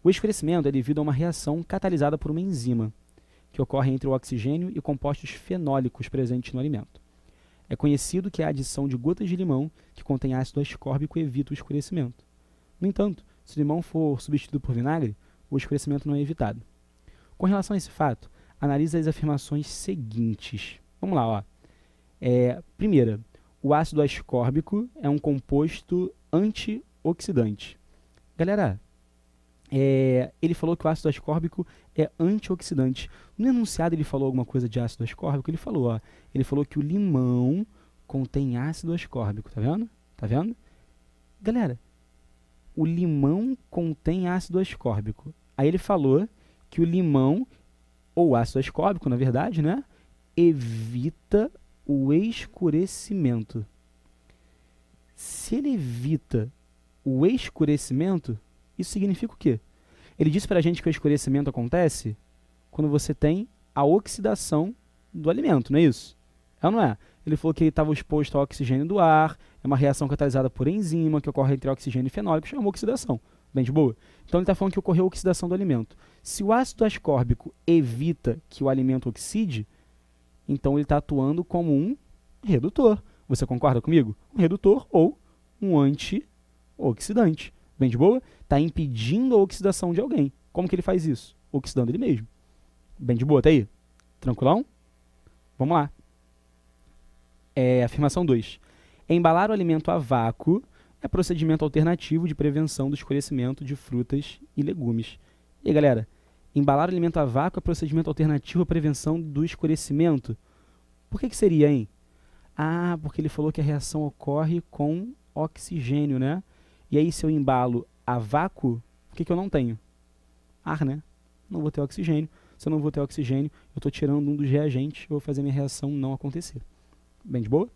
Speaker 1: O escurecimento é devido a uma reação catalisada por uma enzima, que ocorre entre o oxigênio e compostos fenólicos presentes no alimento. É conhecido que a adição de gotas de limão que contém ácido ascórbico evita o escurecimento. No entanto, se o limão for substituído por vinagre, o escurecimento não é evitado. Com relação a esse fato, analise as afirmações seguintes. Vamos lá, ó. Primeira, o ácido ascórbico é um composto antioxidante. Galera, ele falou que o ácido ascórbico é antioxidante. No enunciado ele falou alguma coisa de ácido ascórbico? Ele falou, ó. Ele falou que o limão contém ácido ascórbico. Tá vendo? Tá vendo? Galera, o limão contém ácido ascórbico. Aí ele falou que o limão, ou ácido ascórbico, na verdade, né, evita o escurecimento. Se ele evita o escurecimento, isso significa o quê? Ele disse pra gente que o escurecimento acontece quando você tem a oxidação do alimento, não é isso? É ou não é? Ele falou que ele estava exposto ao oxigênio do ar, é uma reação catalisada por enzima que ocorre entre oxigênio e fenólico, chama oxidação. Bem de boa? Então ele está falando que ocorreu oxidação do alimento. Se o ácido ascórbico evita que o alimento oxide, então ele está atuando como um redutor. Você concorda comigo? Um redutor ou um antioxidante. Bem de boa? Está impedindo a oxidação de alguém. Como que ele faz isso? Oxidando ele mesmo. Bem de boa, tá aí? Tranquilão? Vamos lá. Afirmação 2. Embalar o alimento a vácuo é procedimento alternativo de prevenção do escurecimento de frutas e legumes. E aí, galera, embalar o alimento a vácuo é procedimento alternativo à prevenção do escurecimento? Por que seria, hein? Ah, porque ele falou que a reação ocorre com oxigênio, né? E aí, se eu embalo a vácuo, o que eu não tenho? Ar, né? Não vou ter oxigênio. Se eu não vou ter oxigênio, eu estou tirando um dos reagentes, eu vou fazer minha reação não acontecer. Bem de boa?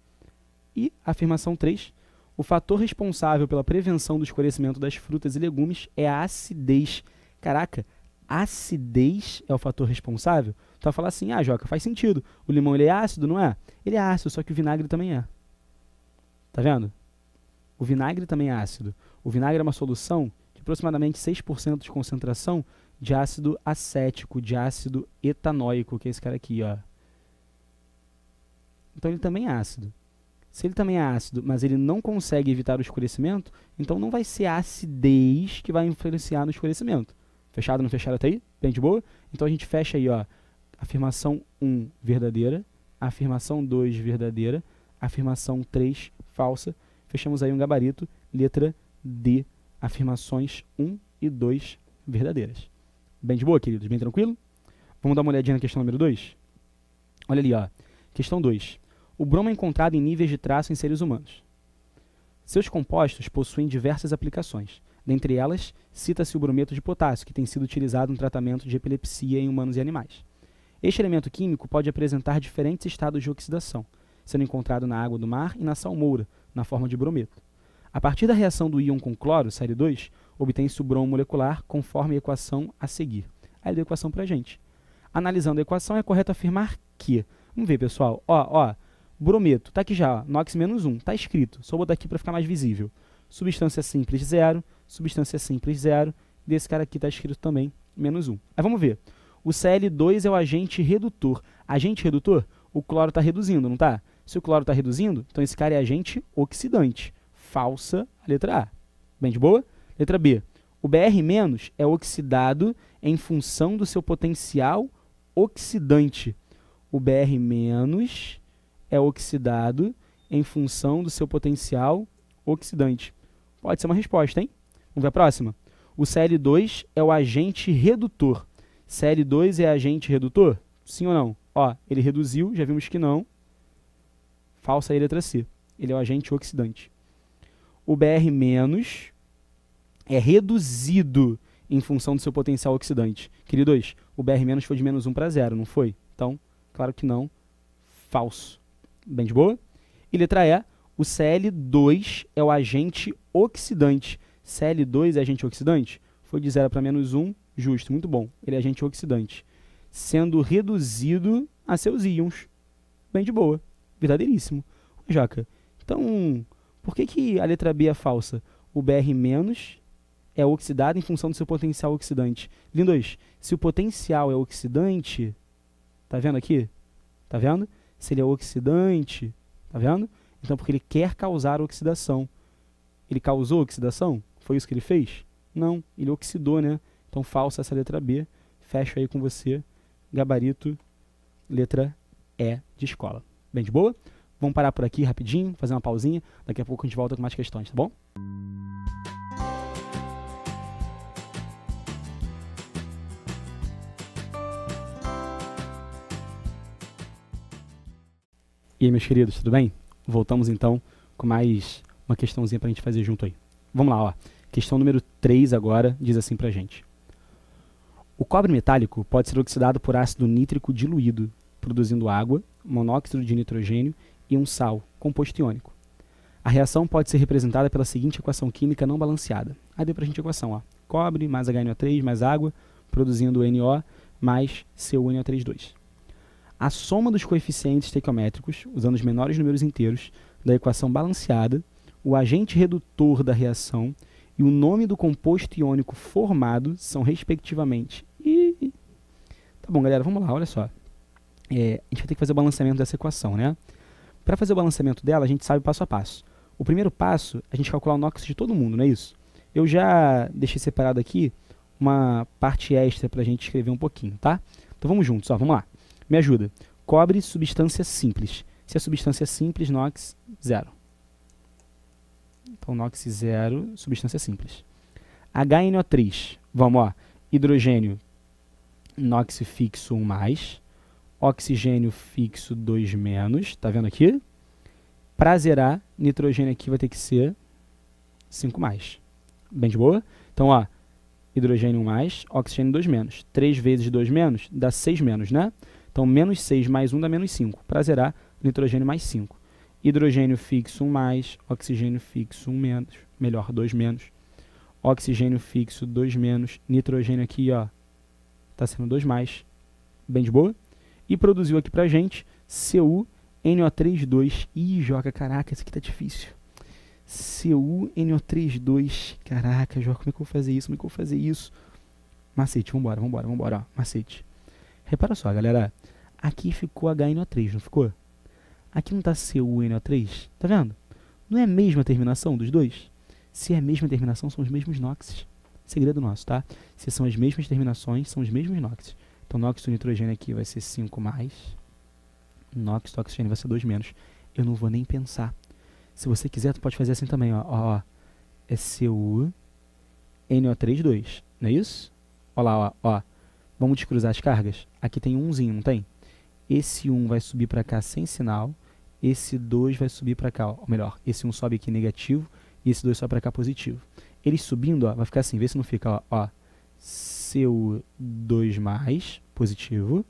Speaker 1: E afirmação 3. O fator responsável pela prevenção do escurecimento das frutas e legumes é a acidez. Caraca, acidez é o fator responsável? Tu vai falar assim, Joca, faz sentido. O limão ele é ácido, não é? Ele é ácido, só que o vinagre também é. Tá vendo? O vinagre também é ácido. O vinagre é uma solução de aproximadamente 6% de concentração de ácido acético, de ácido etanóico, que é esse cara aqui, ó. Então ele também é ácido. Se ele também é ácido, mas ele não consegue evitar o escurecimento, então não vai ser a acidez que vai influenciar no escurecimento. Fechado, não fechado até aí? Bem de boa? Então a gente fecha aí, ó. Afirmação 1, verdadeira. Afirmação 2, verdadeira. Afirmação 3, falsa. Fechamos aí um gabarito. Letra D. Afirmações 1 e 2, verdadeiras. Bem de boa, queridos? Bem tranquilo? Vamos dar uma olhadinha na questão número 2? Olha ali, ó. Questão 2. O bromo é encontrado em níveis de traço em seres humanos. Seus compostos possuem diversas aplicações. Dentre elas, cita-se o brometo de potássio, que tem sido utilizado no tratamento de epilepsia em humanos e animais. Este elemento químico pode apresentar diferentes estados de oxidação. sendo encontrado na água do mar e na salmoura, na forma de brometo. A partir da reação do íon com cloro, Cl2, obtém-se o bromo molecular conforme a equação a seguir. Aí deu a equação para a gente. Analisando a equação, é correto afirmar que... Vamos ver, pessoal. Brometo, tá aqui já, NOx menos 1, tá escrito. Só vou botar aqui para ficar mais visível. Substância simples 0, substância simples 0. Desse cara aqui tá escrito também menos 1. Aí vamos ver. O Cl2 é o agente redutor. Agente redutor? O cloro está reduzindo, não tá? Se o cloro está reduzindo, então esse cara é agente oxidante. Falsa a letra A. Bem de boa? Letra B. O Br- é oxidado em função do seu potencial oxidante. O Br- é oxidado em função do seu potencial oxidante. Pode ser uma resposta, hein? Vamos ver a próxima. O Cl2 é o agente redutor. Cl2 é agente redutor? Sim ou não? Ele reduziu, já vimos que não. Falsa aí, letra C. Ele é o agente oxidante. O Br- é reduzido em função do seu potencial oxidante. Queridos, o Br- foi de menos 1 para 0, não foi? Então, claro que não. Falso. Bem de boa? E letra E, o Cl2 é o agente oxidante. Cl2 é agente oxidante? Foi de 0 para menos 1, justo, muito bom. Ele é agente oxidante. Sendo reduzido a seus íons. Bem de boa. Verdadeiríssimo. Joca, então, por que a letra B é falsa? O Br- é oxidado em função do seu potencial oxidante. Lindos, se o potencial é oxidante, tá vendo aqui? Tá vendo? Se ele é oxidante, tá vendo? Então, porque ele quer causar oxidação. Ele causou oxidação? Foi isso que ele fez? Não, ele oxidou, né? Então, falsa essa letra B. Fecho aí com você. Gabarito, letra E de escola. Bem de boa? Vamos parar por aqui rapidinho, fazer uma pausinha. Daqui a pouco a gente volta com mais questões, tá bom? E aí, meus queridos, tudo bem? Voltamos então com mais uma questãozinha pra gente fazer junto aí. Vamos lá, Questão número 3 agora diz assim pra gente. O cobre metálico pode ser oxidado por ácido nítrico diluído, produzindo água, monóxido de nitrogênio e um sal, composto iônico. A reação pode ser representada pela seguinte equação química não balanceada. Aí deu pra gente a equação, cobre mais HNO3 mais água, produzindo NO mais CuNO3,2. A soma dos coeficientes estequiométricos, usando os menores números inteiros, da equação balanceada, o agente redutor da reação e o nome do composto iônico formado são, respectivamente... Tá bom, galera, vamos lá, olha só. A gente vai ter que fazer o balanceamento dessa equação, né? Para fazer o balanceamento dela, a gente sabe passo a passo. O primeiro passo, a gente calcular o NOx de todo mundo, não é isso? Eu já deixei separado aqui uma parte extra para a gente escrever um pouquinho, tá? Então vamos juntos, vamos lá. Me ajuda. Cobre, substância simples. Se é substância simples, NOx 0. Então, NOx 0, substância simples. HNO3, vamos, hidrogênio, NOx fixo 1+, oxigênio fixo 2-, tá vendo aqui? Para zerar, nitrogênio aqui vai ter que ser 5+. Bem de boa? Então, hidrogênio 1+, oxigênio 2-. 3 vezes 2-, dá 6-, né? Então, menos 6 mais 1 dá menos 5. Para zerar, nitrogênio mais 5. Hidrogênio fixo 1+, oxigênio fixo 1-, melhor, 2-. Oxigênio fixo 2-, nitrogênio aqui, tá sendo 2+. Bem de boa? E produziu aqui pra gente CuNO3,2. Ih, Joca, caraca, isso aqui tá difícil. CuNO3,2. Caraca, Joca, como é que eu vou fazer isso? Como é que eu vou fazer isso? Macete, vambora, macete. Repara só, galera. Aqui ficou HNO3, não ficou? Aqui não tá CuNO3, tá vendo? Não é a mesma terminação dos dois? Se é a mesma terminação, são os mesmos NOx. Segredo nosso, tá? Se são as mesmas terminações, são os mesmos NOx. Então, NOx do nitrogênio aqui vai ser 5+. NOx do oxigênio vai ser 2-. Eu não vou nem pensar. Se você quiser, tu pode fazer assim também, É CuNO3,2, não é isso? Olha lá, Vamos descruzar as cargas? Aqui tem umzinho, não tem? Esse 1 vai subir para cá sem sinal. Esse 2 vai subir para cá, ou melhor, esse 1 sobe aqui negativo e esse 2 sobe para cá positivo. Eles subindo, vai ficar assim, vê se não fica, CO2+, positivo,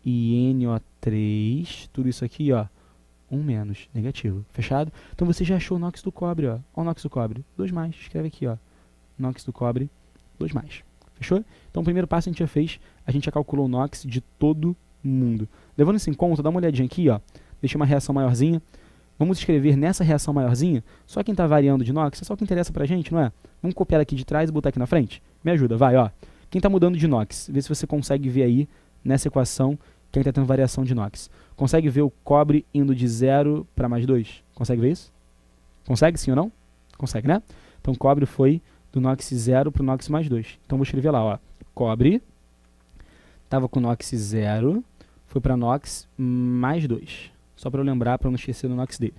Speaker 1: e NO3, tudo isso aqui, 1 menos, negativo. Fechado? Então você já achou o NOx do cobre, ó. Ó o NOx do cobre, 2 mais. Escreve aqui, ó. NOx do cobre, 2 mais. Fechou? Então o primeiro passo a gente já fez, a gente já calculou o NOx de todo mundo. Levando isso em conta, dá uma olhadinha aqui, ó. Deixa uma reação maiorzinha. Vamos escrever nessa reação maiorzinha, só quem está variando de NOx, é só o que interessa pra gente, não é? Vamos copiar aqui de trás e botar aqui na frente? Me ajuda, vai, ó. Quem está mudando de NOx, vê se você consegue ver aí, nessa equação, quem está tendo variação de NOx. Consegue ver o cobre indo de 0 para mais 2? Consegue ver isso? Consegue, sim ou não? Consegue, né? Então, o cobre foi do NOx 0 para o NOx mais 2. Então, vou escrever lá, ó. Cobre estava com NOx 0, foi para NOx mais 2. Só para eu lembrar, para eu não esquecer do NOx dele.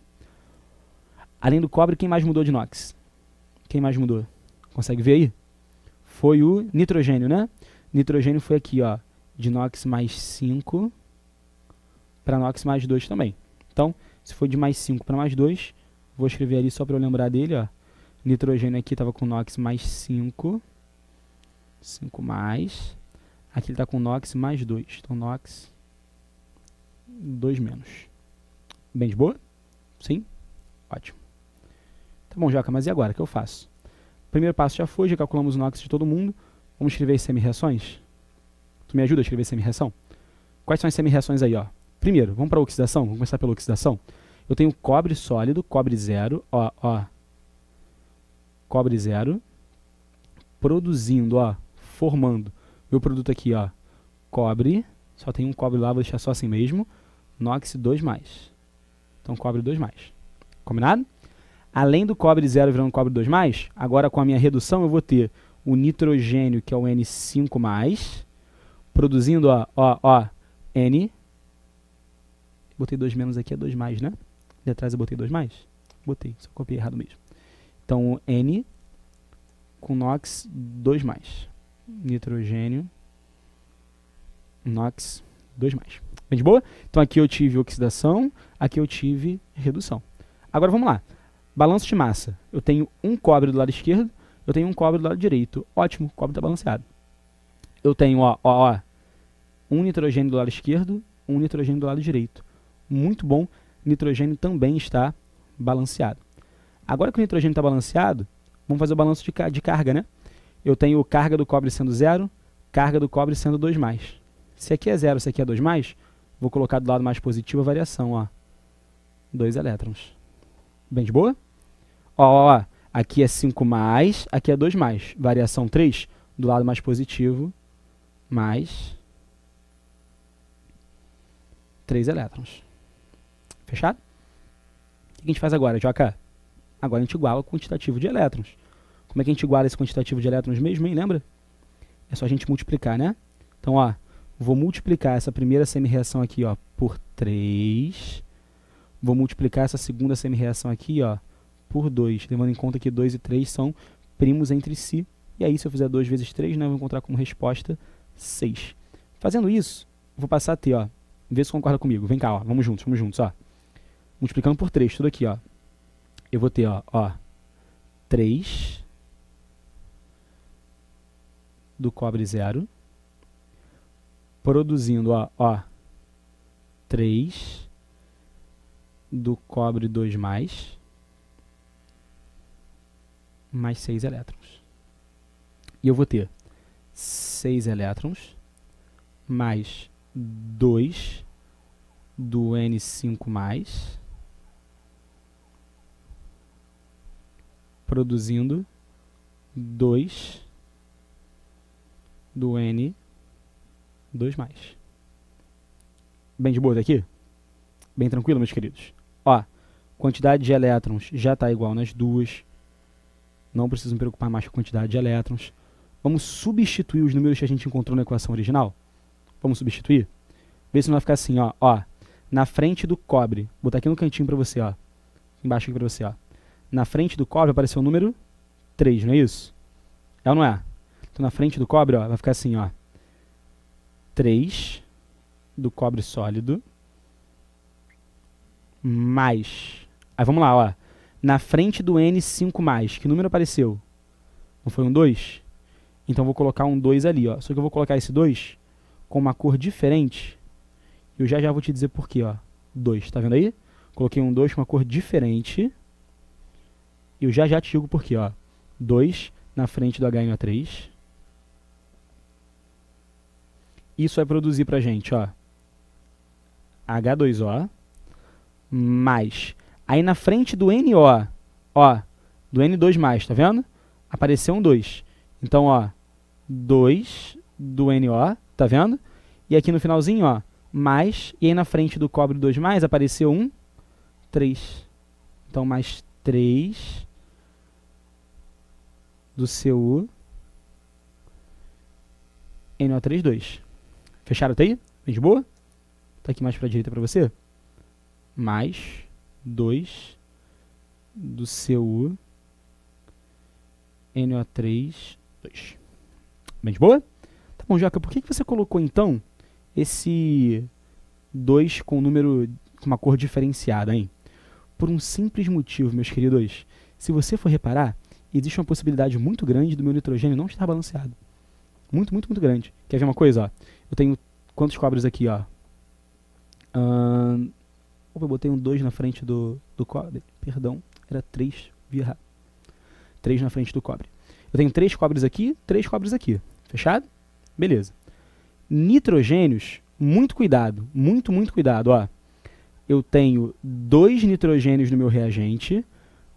Speaker 1: Além do cobre, quem mais mudou de NOx? Quem mais mudou? Consegue ver aí? Foi o nitrogênio, né? Nitrogênio foi aqui, ó, de NOx mais 5 para NOx mais 2 também. Então, se foi de mais 5 para mais 2, vou escrever ali só para eu lembrar dele, ó. Nitrogênio aqui estava com NOx mais 5. 5 mais. Aqui ele está com NOx mais 2. Então, NOx 2 menos. Bem de boa? Sim? Ótimo. Tá bom, Joca, mas e agora? O que eu faço? Primeiro passo já foi, já calculamos o NOx de todo mundo. Vamos escrever as semi-reações? Tu me ajuda a escrever semi-reação? Quais são as semi-reações aí, ó? Primeiro, vamos para a oxidação? Vamos começar pela oxidação. Eu tenho cobre sólido, cobre 0, ó. Cobre 0. Produzindo, ó, formando. Meu produto aqui, ó, cobre. Só tem um cobre lá, vou deixar só assim mesmo. NOx 2 mais. Então, cobre 2 mais. Combinado? Além do cobre 0 virando cobre 2 mais, agora com a minha redução eu vou ter o nitrogênio, que é o N5 mais, produzindo, ó, N. Botei 2 menos aqui, é 2 mais, né? Ali atrás eu botei 2 mais? Botei, só copiei errado mesmo. Então, N com NOx 2 mais. Nitrogênio, NOx 2 mais. Bem de boa? Então aqui eu tive oxidação, aqui eu tive redução. Agora vamos lá. Balanço de massa. Eu tenho um cobre do lado esquerdo, eu tenho um cobre do lado direito. Ótimo, o cobre está balanceado. Eu tenho, ó, um nitrogênio do lado esquerdo, um nitrogênio do lado direito. Muito bom, nitrogênio também está balanceado. Agora que o nitrogênio está balanceado, vamos fazer o balanço de carga, né? Eu tenho carga do cobre sendo 0, carga do cobre sendo 2 mais. Se aqui é 0, se aqui é 2 mais, vou colocar do lado mais positivo a variação, ó. 2 elétrons. Bem de boa? Ó, aqui é 5 mais, aqui é 2 mais. Variação 3, do lado mais positivo, mais 3 elétrons. Fechado? O que a gente faz agora, Joca? Agora a gente iguala o quantitativo de elétrons. Como é que a gente iguala esse quantitativo de elétrons mesmo, hein? Lembra? É só a gente multiplicar, né? Então, ó, vou multiplicar essa primeira semi-reação aqui, ó, por 3. Vou multiplicar essa segunda semi-reação aqui, ó, por 2. Levando em conta que 2 e 3 são primos entre si. E aí, se eu fizer 2 vezes 3, né, eu vou encontrar como resposta 6. Fazendo isso, eu vou passar a ter, ó, vê se concorda comigo. Vem cá, ó, vamos juntos, ó. Multiplicando por 3, tudo aqui, ó. Eu vou ter, ó, 3 do cobre 0, produzindo, ó, 3 do cobre 2 mais 6 elétrons. E eu vou ter 6 elétrons mais 2 do N5 mais, produzindo 2 do N2 mais. Bem de boa daqui? Bem tranquilo, meus queridos? Ó, quantidade de elétrons já está igual nas duas. Não preciso me preocupar mais com a quantidade de elétrons. Vamos substituir os números que a gente encontrou na equação original? Vamos substituir? Vê se não vai ficar assim, ó. Na frente do cobre. Vou botar aqui no cantinho para você, ó. Embaixo aqui para você, ó. Na frente do cobre apareceu o número 3, não é isso? É ou não é? Então, na frente do cobre, ó, vai ficar assim, ó. 3 do cobre sólido mais... Aí vamos lá, ó. Na frente do N5 mais, que número apareceu? Não foi um 2? Então, vou colocar um 2 ali, ó. Só que eu vou colocar esse 2 com uma cor diferente. E eu já vou te dizer por quê, ó. 2, tá vendo aí? Coloquei um 2 com uma cor diferente. E eu já te digo por quê, ó. 2 na frente do HNO3. Isso vai produzir pra gente, ó, H2O, mais, aí na frente do NO, ó, do N2+, tá vendo? Apareceu um 2. Então, ó, 2 do NO, tá vendo? E aqui no finalzinho, ó, mais, e aí na frente do cobre 2+, apareceu um 3. Então, mais 3 do Cu NO3, 2. Fecharam até aí? Bem de boa? Tá aqui mais pra direita pra você. Mais 2 do Cu NO3, 2. Bem de boa? Tá bom, Joca, por que você colocou então esse 2 com número com uma cor diferenciada, hein? Por um simples motivo, meus queridos. Se você for reparar, existe uma possibilidade muito grande do meu nitrogênio não estar balanceado. Muito, muito, muito grande. Quer ver uma coisa, ó? Eu tenho quantos cobres aqui, ó? Opa, eu botei um 2 na frente do cobre. Perdão, era 3. Vi errado. 3 na frente do cobre. Eu tenho 3 cobres aqui, 3 cobres aqui. Fechado? Beleza. Nitrogênios, muito cuidado. Muito, muito cuidado, ó. Eu tenho 2 nitrogênios no meu reagente,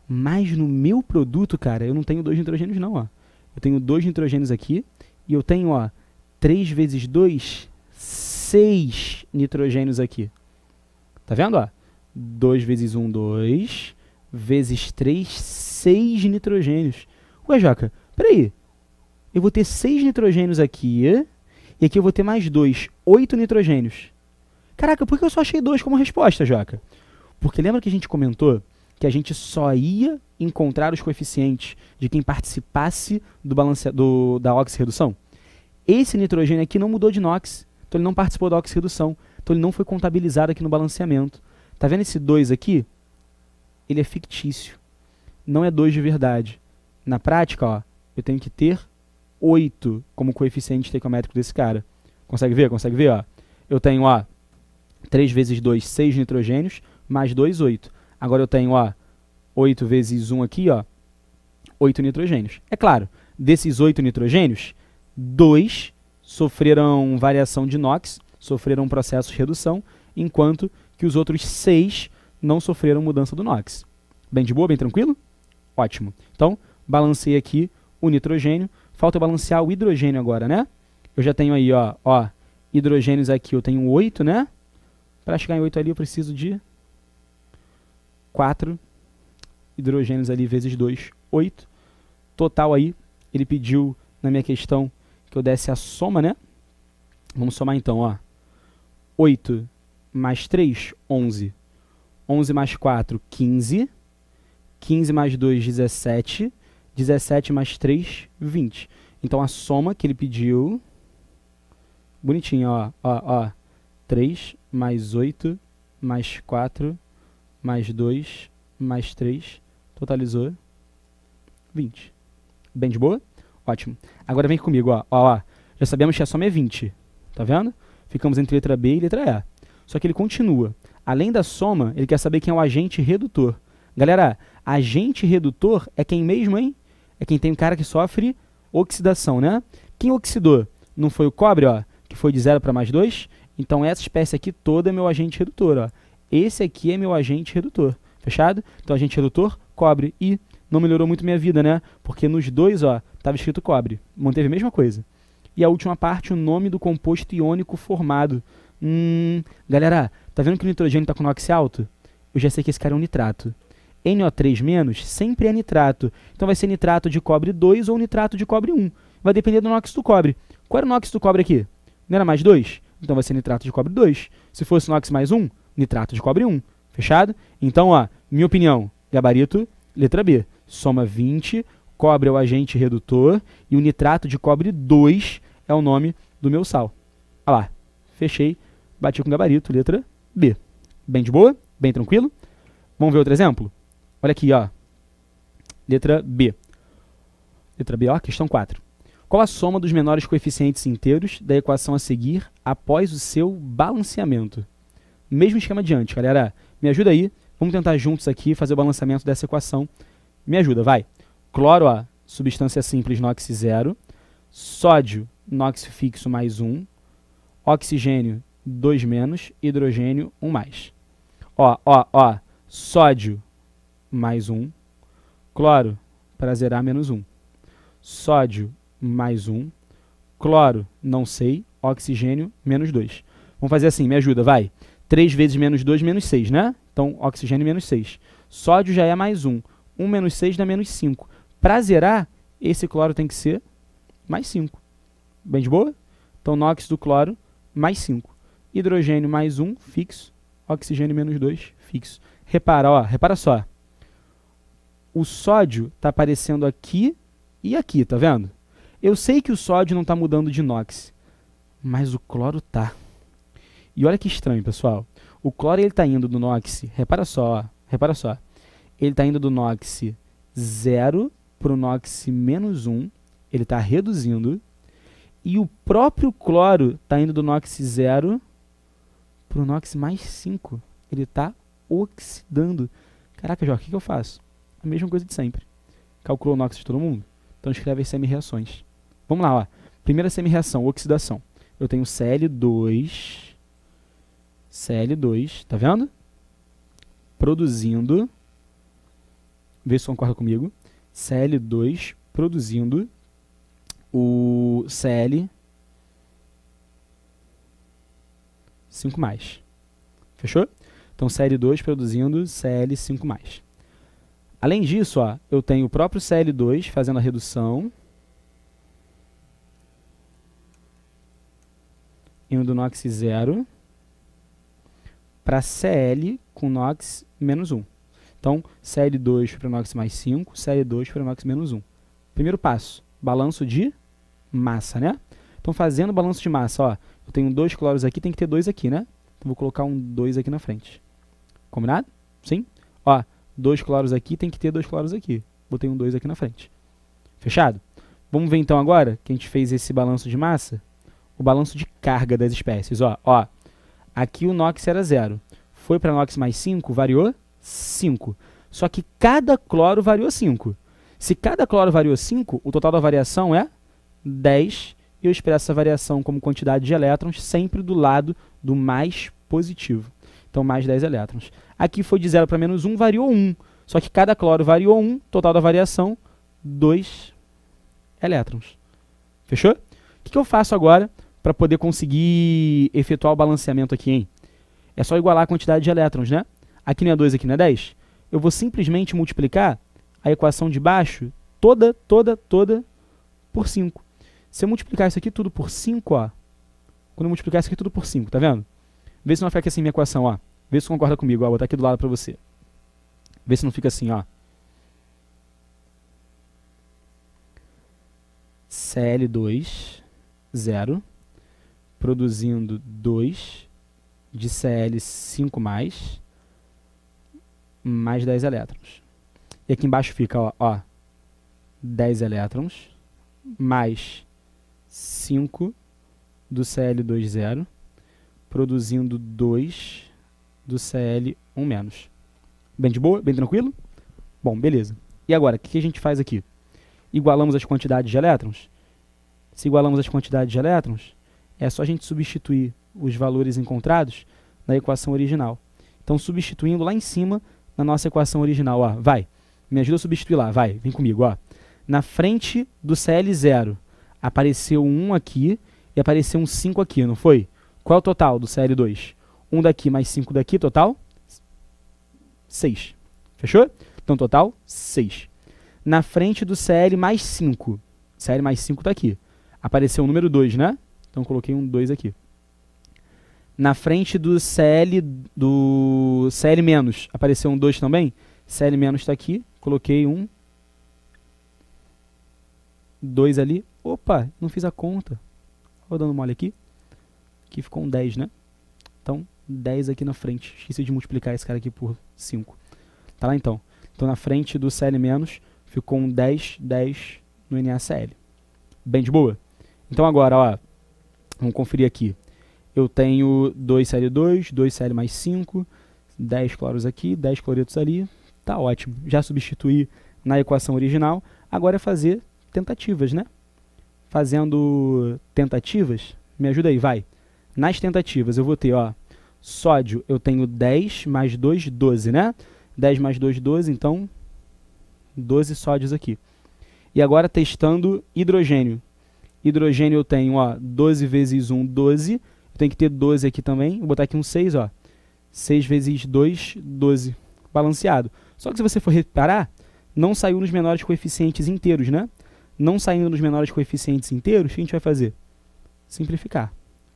Speaker 1: mas no meu produto, cara, eu não tenho 2 nitrogênios não, ó. Eu tenho 2 nitrogênios aqui e eu tenho, ó, 3 vezes 2, 6 nitrogênios aqui. Tá vendo, ó? 2 vezes 1, 2, vezes 3, 6 nitrogênios. Ué, Joca, peraí. Eu vou ter 6 nitrogênios aqui, e aqui eu vou ter mais 2, 8 nitrogênios. Caraca, por que eu só achei 2 como resposta, Joca? Porque lembra que a gente comentou que a gente só ia encontrar os coeficientes de quem participasse da oxirredução? Esse nitrogênio aqui não mudou de NOx, então ele não participou da oxirredução, então ele não foi contabilizado aqui no balanceamento. Tá vendo esse 2 aqui? Ele é fictício, não é 2 de verdade. Na prática, ó, eu tenho que ter 8 como coeficiente estequiométrico desse cara. Consegue ver? Consegue ver? Ó? Eu tenho, ó, 3 vezes 2, 6 nitrogênios, mais 2, 8. Agora eu tenho, ó, 8 vezes 1 aqui, ó, 8 nitrogênios. É claro, desses 8 nitrogênios, 2 sofreram variação de NOx, sofreram processo de redução, enquanto que os outros 6 não sofreram mudança do NOx. Bem de boa, bem tranquilo? Ótimo. Então, balancei aqui o nitrogênio. Falta eu balancear o hidrogênio agora, né? Eu já tenho aí, ó, hidrogênios aqui, eu tenho 8, né? Para chegar em 8 ali, eu preciso de 4 hidrogênios ali vezes 2, 8. Total aí, ele pediu na minha questão que eu desse a soma, né? Vamos somar então, ó. 8 mais 3, 11. 11 mais 4, 15. 15 mais 2, 17. 17 mais 3, 20. Então a soma que ele pediu, bonitinho, ó. 3 mais 8 mais 4 mais 2 mais 3, totalizou 20. Bem de boa? Ótimo. Agora vem comigo, ó. Já sabemos que a soma é 20. Tá vendo? Ficamos entre letra B e letra E. Só que ele continua. Além da soma, ele quer saber quem é o agente redutor. Galera, agente redutor é quem mesmo, hein? É quem tem um cara que sofre oxidação, né? Quem oxidou? Não foi o cobre, ó, que foi de 0 para mais 2? Então essa espécie aqui toda é meu agente redutor, ó. Esse aqui é meu agente redutor. Fechado? Então agente redutor, cobre. E não melhorou muito minha vida, né? Porque nos dois, ó, estava escrito cobre. Manteve a mesma coisa. E a última parte, o nome do composto iônico formado. Galera, tá vendo que o nitrogênio está com NOx alto? Eu já sei que esse cara é um nitrato. NO3- sempre é nitrato. Então vai ser nitrato de cobre 2 ou nitrato de cobre 1. Vai depender do NOx do cobre. Qual era o NOx do cobre aqui? Não era mais 2? Então vai ser nitrato de cobre 2. Se fosse NOx mais 1, nitrato de cobre 1. Fechado? Então, ó, minha opinião, gabarito, letra B. Soma 20, cobre é o agente redutor e o nitrato de cobre 2 é o nome do meu sal. Olha lá, fechei, bati com gabarito, letra B. Bem de boa? Bem tranquilo? Vamos ver outro exemplo? Olha aqui, ó. Letra B. Letra B, ó, questão 4. Qual a soma dos menores coeficientes inteiros da equação a seguir após o seu balanceamento? Mesmo esquema de antes, galera. Me ajuda aí, Vamos tentar juntos aqui fazer o balanceamento dessa equação. Me ajuda, vai. Cloro, ó, substância simples, NOx 0. Sódio, NOx fixo mais 1. Oxigênio, 2 menos. Hidrogênio, 1 mais. Ó. Sódio, mais 1. Cloro, para zerar, menos 1. Sódio, mais 1. Cloro, não sei. Oxigênio, menos 2. Vamos fazer assim, me ajuda, vai. 3 vezes menos 2, menos 6, né? Então, oxigênio, menos 6. Sódio já é mais 1. 1 menos 6 dá menos 5. Para zerar, esse cloro tem que ser mais 5. Bem de boa? Então, NOx do cloro, mais 5. Hidrogênio, mais 1, fixo. Oxigênio, menos 2, fixo. Repara só. O sódio está aparecendo aqui e aqui, tá vendo? Eu sei que o sódio não está mudando de NOx, mas o cloro tá. E olha que estranho, pessoal. O cloro está indo do NOx, repara só. Ele está indo do NOx 0 para o NOx menos 1, ele está reduzindo. E o próprio cloro está indo do NOx 0 para o NOx mais 5, ele está oxidando. Caraca, Jorge, o que eu faço? A mesma coisa de sempre. Calculou o NOx de todo mundo? Então escreve as semi-reações. Vamos lá, ó. Primeira semi-reação, oxidação. Eu tenho Cl2, tá vendo? Produzindo, vê se concorda comigo, Cl2 produzindo o Cl 5+. Fechou? Então, Cl2 produzindo Cl 5+. Além disso, ó, eu tenho o próprio Cl2 fazendo a redução, indo do NOx 0 para Cl com NOx menos 1. Então, Cl2 para NOx mais 5, Cl2 para NOx menos 1. Primeiro passo, balanço de massa, né? Então, fazendo o balanço de massa, ó, eu tenho 2 cloros aqui, tem que ter 2 aqui, né? Então, vou colocar um 2 aqui na frente. Combinado? Sim? Ó, 2 cloros aqui, tem que ter 2 cloros aqui. Botei um 2 aqui na frente. Fechado? Vamos ver então agora que a gente fez esse balanço de massa, o balanço de carga das espécies. Ó, aqui o NOx era 0. Foi para NOx mais 5, variou 5. Só que cada cloro variou 5. Se cada cloro variou 5, o total da variação é 10. E eu expresso essa variação como quantidade de elétrons sempre do lado do mais positivo. Então, mais 10 elétrons. Aqui foi de 0 para menos 1, variou 1. Só que cada cloro variou 1, total da variação, 2 elétrons. Fechou? O que eu faço agora para poder conseguir efetuar o balanceamento aqui, hein? É só igualar a quantidade de elétrons, né? Aqui não é 2, aqui não é 10. Eu vou simplesmente multiplicar a equação de baixo toda por 5. Se eu multiplicar isso aqui tudo por 5, ó, quando eu multiplicar isso aqui tudo por 5, tá vendo? Vê se não fica aqui assim minha equação, ó. Vê se concorda comigo, ó. Vou botar aqui do lado para você. Vê se não fica assim, ó. Cl2, 0, produzindo 2 de Cl5+, mais 10 elétrons. E aqui embaixo fica, ó 10 elétrons, mais 5 do Cl2, 0, produzindo 2 do Cl1-. Bem de boa? Bem tranquilo? Bom, beleza. E agora, o que a gente faz aqui? Igualamos as quantidades de elétrons? Se igualamos as quantidades de elétrons, é só a gente substituir os valores encontrados na equação original. Então, substituindo lá em cima na nossa equação original, ó, vai. Me ajuda a substituir lá, vai, vem comigo, ó. Na frente do Cl0 apareceu um 1 aqui e apareceu um 5 aqui, não foi? Qual é o total do Cl2? 1 daqui mais 5 daqui, total? 6. Fechou? Então, total, 6. Na frente do Cl mais 5. Cl mais 5 está aqui. Apareceu o número 2, né? Então, coloquei um 2 aqui. Na frente do Cl menos, apareceu um 2 também? Cl menos está aqui. Coloquei um 2 ali. Opa, não fiz a conta. Vou dando mole aqui. Aqui ficou um 10, né? Então, 10 aqui na frente. Esqueci de multiplicar esse cara aqui por 5. Tá lá então. Então, na frente do Cl- ficou um 10, 10 no NaCl. Bem de boa? Então, agora, ó, vamos conferir aqui. Eu tenho 2Cl2, 2Cl mais 5, 10 cloros aqui, 10 cloretos ali, tá ótimo. Já substituí na equação original, agora é fazer tentativas, né? Fazendo tentativas, me ajuda aí, vai. Nas tentativas eu vou ter, ó, sódio, eu tenho 10 mais 2, 12, né? 10 mais 2, 12, então 12 sódios aqui. E agora testando hidrogênio. Hidrogênio eu tenho, ó, 12 vezes 1, 12. Eu tenho que ter 12 aqui também. Vou botar aqui um 6, ó. 6 vezes 2, 12. Balanceado. Só que se você for reparar, não saiu nos menores coeficientes inteiros, né? Não saindo nos menores coeficientes inteiros, o que a gente vai fazer? Simplificar.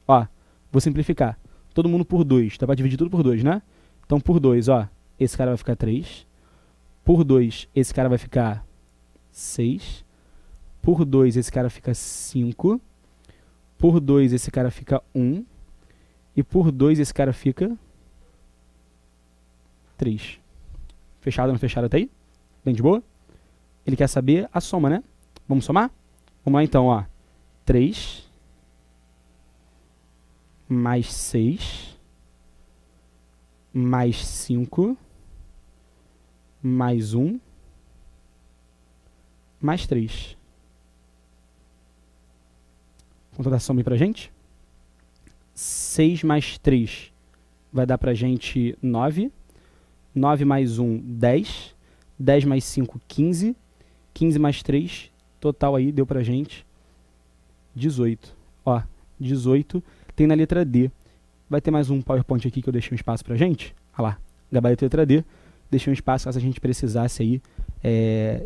Speaker 1: Ó, vou simplificar. Todo mundo por 2. Dá para dividir tudo por 2, né? Então, por 2, ó, esse cara vai ficar 3. Por 2, esse cara vai ficar 6. Por 2, esse cara fica 5. Por 2, esse cara fica 1. E por 2, esse cara fica 3. Fechado ou não fechado até aí? Bem de boa? Ele quer saber a soma, né? Vamos somar? Vamos lá então, ó. 3 mais 6 mais 5 mais 1 mais 3. Conta da soma aí pra gente. 6 mais 3 vai dar pra gente 9. 9 mais 1, 10. 10 mais 5, 15. 15 mais 3, total aí deu pra gente 18. Ó, 18 tem na letra D. Vai ter mais um PowerPoint aqui que eu deixei um espaço pra gente. Olha lá, gabarito letra D. Deixei um espaço caso a gente precisasse aí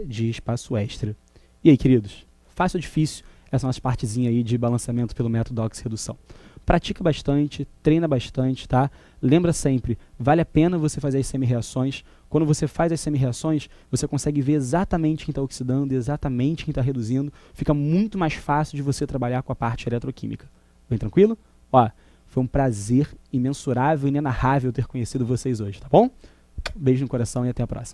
Speaker 1: de espaço extra. E aí, queridos? Fácil ou difícil? Essa nossa partezinha aí de balanceamento pelo método oxi-redução. Pratica bastante, treina bastante, tá? Lembra sempre, vale a pena você fazer as semi-reações. Quando você faz as semi-reações, você consegue ver exatamente quem está oxidando, exatamente quem está reduzindo. Fica muito mais fácil de você trabalhar com a parte eletroquímica. Bem tranquilo? Ó, foi um prazer imensurável e inenarrável ter conhecido vocês hoje, tá bom? Beijo no coração e até a próxima.